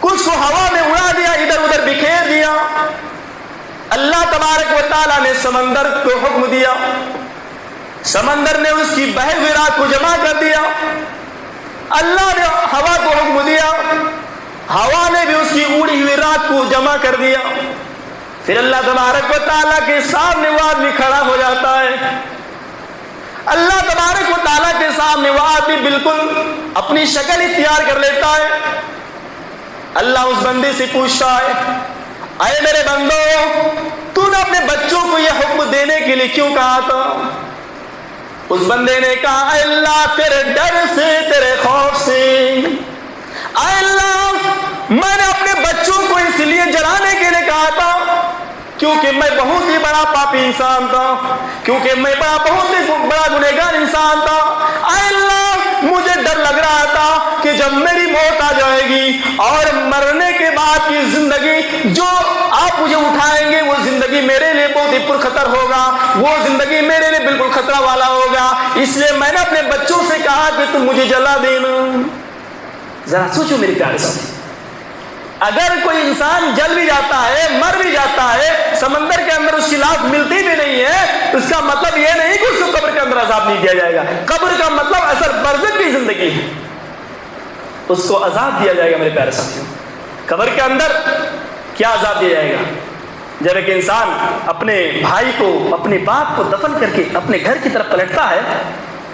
کچھ کو ہوا میں اڑا دیا، ادھر ادھر بکھیر دیا۔ اللہ تبارک و تعالیٰ نے سمندر کو حکم دیا، سمندر نے اس کی بہے ہوئی راکھ کو جمع کر دیا، اللہ نے ہوا کو حکم دیا، ہوا نے بھی اس کی اڑی ہوئی راکھ کو جمع کر دیا۔ پھر اللہ تبارک و تعالیٰ کے سامنے وہ آدمی کھڑا ہو جاتا ہے، اللہ تبارک و تعالیٰ کے سامنے وہ آدمی بالکل اپنی شکل اختیار کر لیتا ہے۔ اللہ اس بندے سے پوچھتا ہے، اے میرے بندو، تو نے اپنے بچوں کو یہ حکم دینے کے لیے کیوں کہا تھا؟ اس بندے نے کہا، اے اللہ تیرے ڈر سے، تیرے خوف سے، اے اللہ میں نے اپنے بچوں کو اس لیے جلانے کے لیے کہا تھا کیونکہ میں بہت ہی بڑا پاپی انسان تھا، کیونکہ میں بہت ہی بڑا گنہگار انسان تھا۔ اے اللہ مجھے ڈر لگ رہا تھا کہ جب میری موت آ جائے گی اور مرنے کے بعد کی زندگی جو آپ مجھے اٹھائیں گے، وہ زندگی میرے لیے بہت ہی پرخطر ہوگا، وہ زندگی میرے لیے بالکل خطرہ والا ہوگا، اس لیے میں نے اپنے بچوں سے کہا کہ تم مجھے جلا دینا۔ ذرا سوچو میرے پیارے ساتھی، اگر کوئی انسان جل بھی جاتا ہے، مر بھی جاتا ہے، سمندر کے اندر اس کی لاش ملتی بھی نہیں ہے، اس کا مطلب یہ نہیں کہ اس کو قبر کے اندر عذاب نہیں دیا جائے گا۔ قبر کا مطلب اصل برزخ کی زندگی ہے، اس کو عذاب دیا جائے گا۔ میرے پیارے ساتھیوں، قبر کے اندر کیا عذاب دیا جائے گا؟ جب ایک انسان اپنے بھائی کو، اپنے باپ کو دفن کر کے اپنے گھر کی طرف پلٹتا ہے،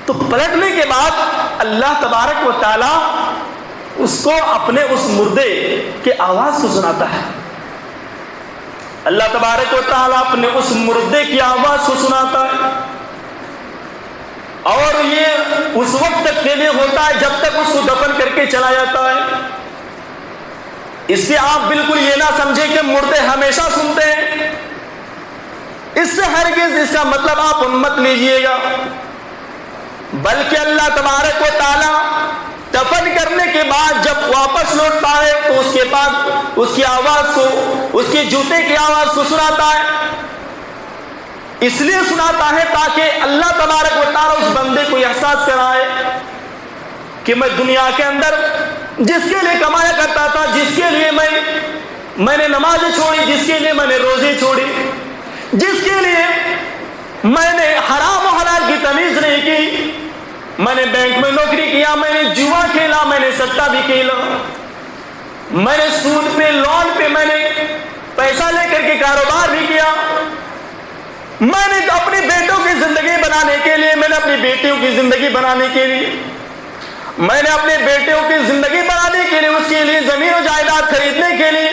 تو پلٹنے کے بعد اللہ تبارک و تعالی اس کو اپنے اس مردے کے آواز کو سناتا ہے۔ اللہ تبارک و تعالیٰ اپنے اس مردے کی آواز کو سناتا ہے، اور یہ اس وقت تک کے لیے ہوتا ہے جب تک اس کو دفن کر کے چلا جاتا ہے۔ اس سے آپ بالکل یہ نہ سمجھے کہ مردے ہمیشہ سنتے ہیں، اس سے ہرگز اس کا مطلب آپ مت لیجئے گا، بلکہ اللہ تبارک و تعالیٰ دفن کرنے کے بعد جب واپس لوٹتا ہے تو اس کے بعد اس کی آواز کو، اس کے جوتے کی آواز کو سناتا ہے۔ اس لیے سناتا ہے تاکہ اللہ تبارک و تعالیٰ اس بندے کو احساس کرائے کہ میں دنیا کے اندر جس کے لیے کمایا کرتا تھا، جس کے لیے میں نے نمازیں چھوڑی، جس کے لیے میں نے روزے چھوڑی، جس کے لیے میں نے حرام و حلال کی تمیز نہیں کی، میں نے بینک میں نوکری کیا، میں نے جوا کھیلا، میں نے سٹا بھی کھیلا، میں نے سود پہ، لون پہ میں نے پیسہ لے کر کے کاروبار بھی کیا، میں نے اپنی بیٹوں کی زندگی بنانے کے لیے، میں نے اپنی بیٹیوں کی زندگی بنانے کے لیے، میں نے اپنے بیٹوں کی زندگی بنانے کے لیے، اس کے لیے زمین و جائیداد خریدنے کے لیے،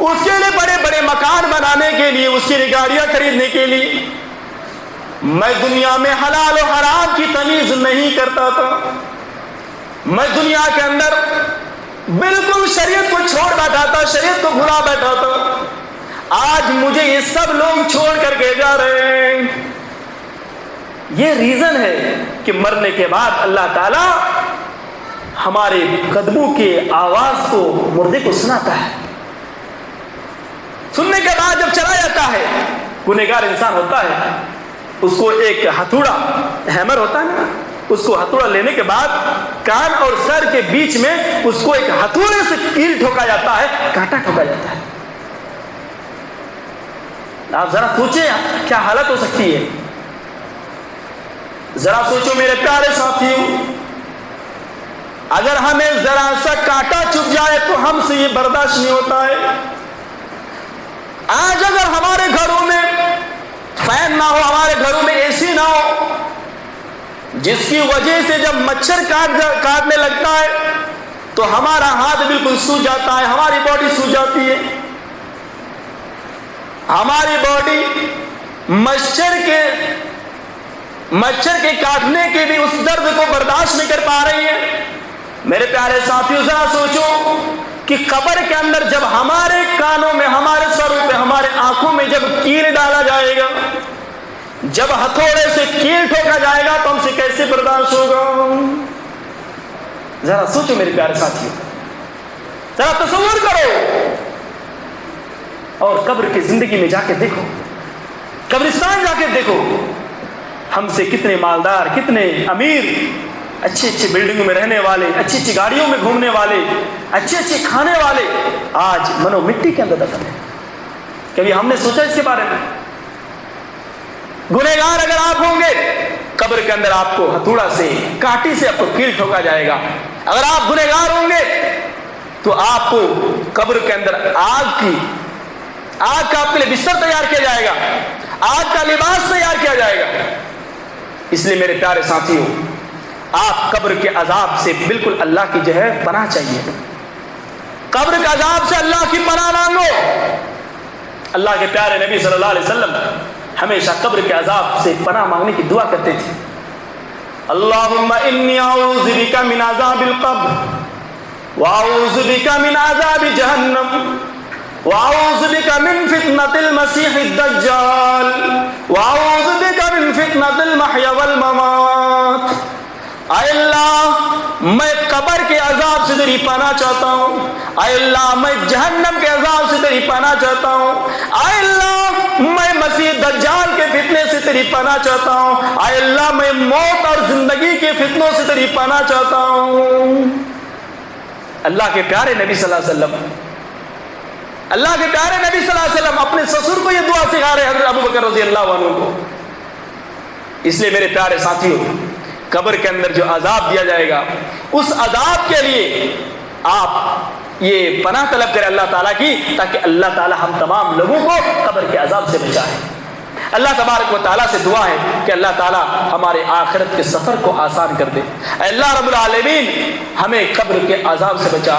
اس کے لیے بڑے بڑے مکان بنانے کے لیے، اس کی گاڑیاں خریدنے کے لیے میں دنیا میں حلال و حرام کی تمیز نہیں کرتا تھا۔ میں دنیا کے اندر بالکل شریعت کو چھوڑ بیٹھا تھا، شریعت کو بھلا بیٹھا تھا۔ آج مجھے یہ سب لوگ چھوڑ کر کے جا رہے ہیں۔ یہ ریزن ہے کہ مرنے کے بعد اللہ تعالیٰ ہمارے قدموں کے آواز کو، مردے کو سناتا ہے۔ سننے کے بعد جب چلا جاتا ہے، گنہگار انسان ہوتا ہے، اس کو ایک ہتھوڑا، ہیمر ہوتا ہے نا، اس کو ہتھوڑا لینے کے بعد کان اور سر کے بیچ میں اس کو ایک ہتھوڑے سے کیل ٹھوکا جاتا ہے، کانٹا ٹھوکا جاتا ہے۔ آپ ذرا سوچیں کیا حالت ہو سکتی ہے. ذرا سوچو میرے پیارے ساتھیوں، اگر ہمیں ذرا سا کانٹا چبھ جائے تو ہم سے یہ برداشت نہیں ہوتا ہے. آج اگر ہمارے گھروں میں فین نہ ہو، ہمارے گھروں میں اے سی نہ ہو، جس کی وجہ سے جب مچھر کاٹنے لگتا ہے تو ہمارا ہاتھ بالکل سوج جاتا ہے، ہماری باڈی سوج جاتی ہے. ہماری باڈی مچھر کے کاٹنے کے بھی اس درد کو برداشت نہیں کر پا رہی ہے. میرے پیارے ساتھیوں، ذرا سوچو کہ قبر کے اندر جب ہمارے کانوں میں، ہمارے سروں پہ، ہمارے آنکھوں میں جب کیل ڈالا جائے گا، جب ہتھوڑے سے کیل ٹھوکا جائے گا تو ہم سے کیسے برداشت ہوگا؟ ذرا سوچو میرے پیارے ساتھیوں، ذرا تصور کرو اور قبر کی زندگی میں جا کے دیکھو، قبرستان جا کے دیکھو. ہم سے کتنے مالدار، کتنے امیر، اچھی اچھی بلڈنگوں میں رہنے والے، اچھی اچھی گاڑیوں میں گھومنے والے، اچھے اچھے کھانے والے آج منو مٹی کے اندر دفن ہے. کبھی ہم نے سوچا اس کے بارے میں؟ گنہگار اگر آپ ہوں گے، قبر کے اندر آپ کو ہتھوڑا سے، کانٹی سے آپ کو کیل ٹھوکا جائے گا. اگر آپ گنہگار ہوں گے تو آپ کو قبر کے اندر آگ کا آپ کے لیے بستر تیار کیا جائے گا، آگ کا لباس تیار کیا جائے گا. اس لیے میرے پیارے ساتھیوں، آپ قبر کے عذاب سے بالکل اللہ کی جو ہے پناہ چاہیے. قبر کے عذاب سے اللہ کی پناہ مانگو. اللہ کے پیارے نبی صلی اللہ علیہ وسلم ہمیشہ قبر کے عذاب سے پناہ مانگنے کی دعا کرتے تھے. اللہم انی اعوذ بک من عذاب القبر واعوذ بک من عذاب جہنم واعوذ بک من فتنة المسیح الدجال واعوذ بک من فتنة المحیا والممات. اے اللہ میں قبر کے عذاب سے تیری پناہ چاہتا ہوں. اے اللہ میں جہنم کے عذاب سے تیری پناہ چاہتا ہوں. اے اللہ میں مسیح دجال کے فتنے سے تیری پناہ چاہتا ہوں. اے اللہ میں موت اور زندگی کے فتنوں سے تیری پناہ چاہتا ہوں. اللہ کے پیارے نبی صلی اللہ علیہ وسلم، اللہ کے پیارے نبی صلی اللہ علیہ وسلم اپنے سسر کو یہ دعا سکھا رہے حضرت ابوبکر رضی اللہ عنہ کو. اس لیے میرے پیارے ساتھیوں، قبر کے اندر جو عذاب دیا جائے گا، اس عذاب کے لیے آپ یہ پناہ طلب کریں اللہ تعالیٰ کی، تاکہ اللہ تعالیٰ ہم تمام لوگوں کو قبر کے عذاب سے بچائے. اللہ تبارک و تعالیٰ سے دعا ہے کہ اللہ تعالیٰ ہمارے آخرت کے سفر کو آسان کر دے. اے اللہ رب العالمین ہمیں قبر کے عذاب سے بچا.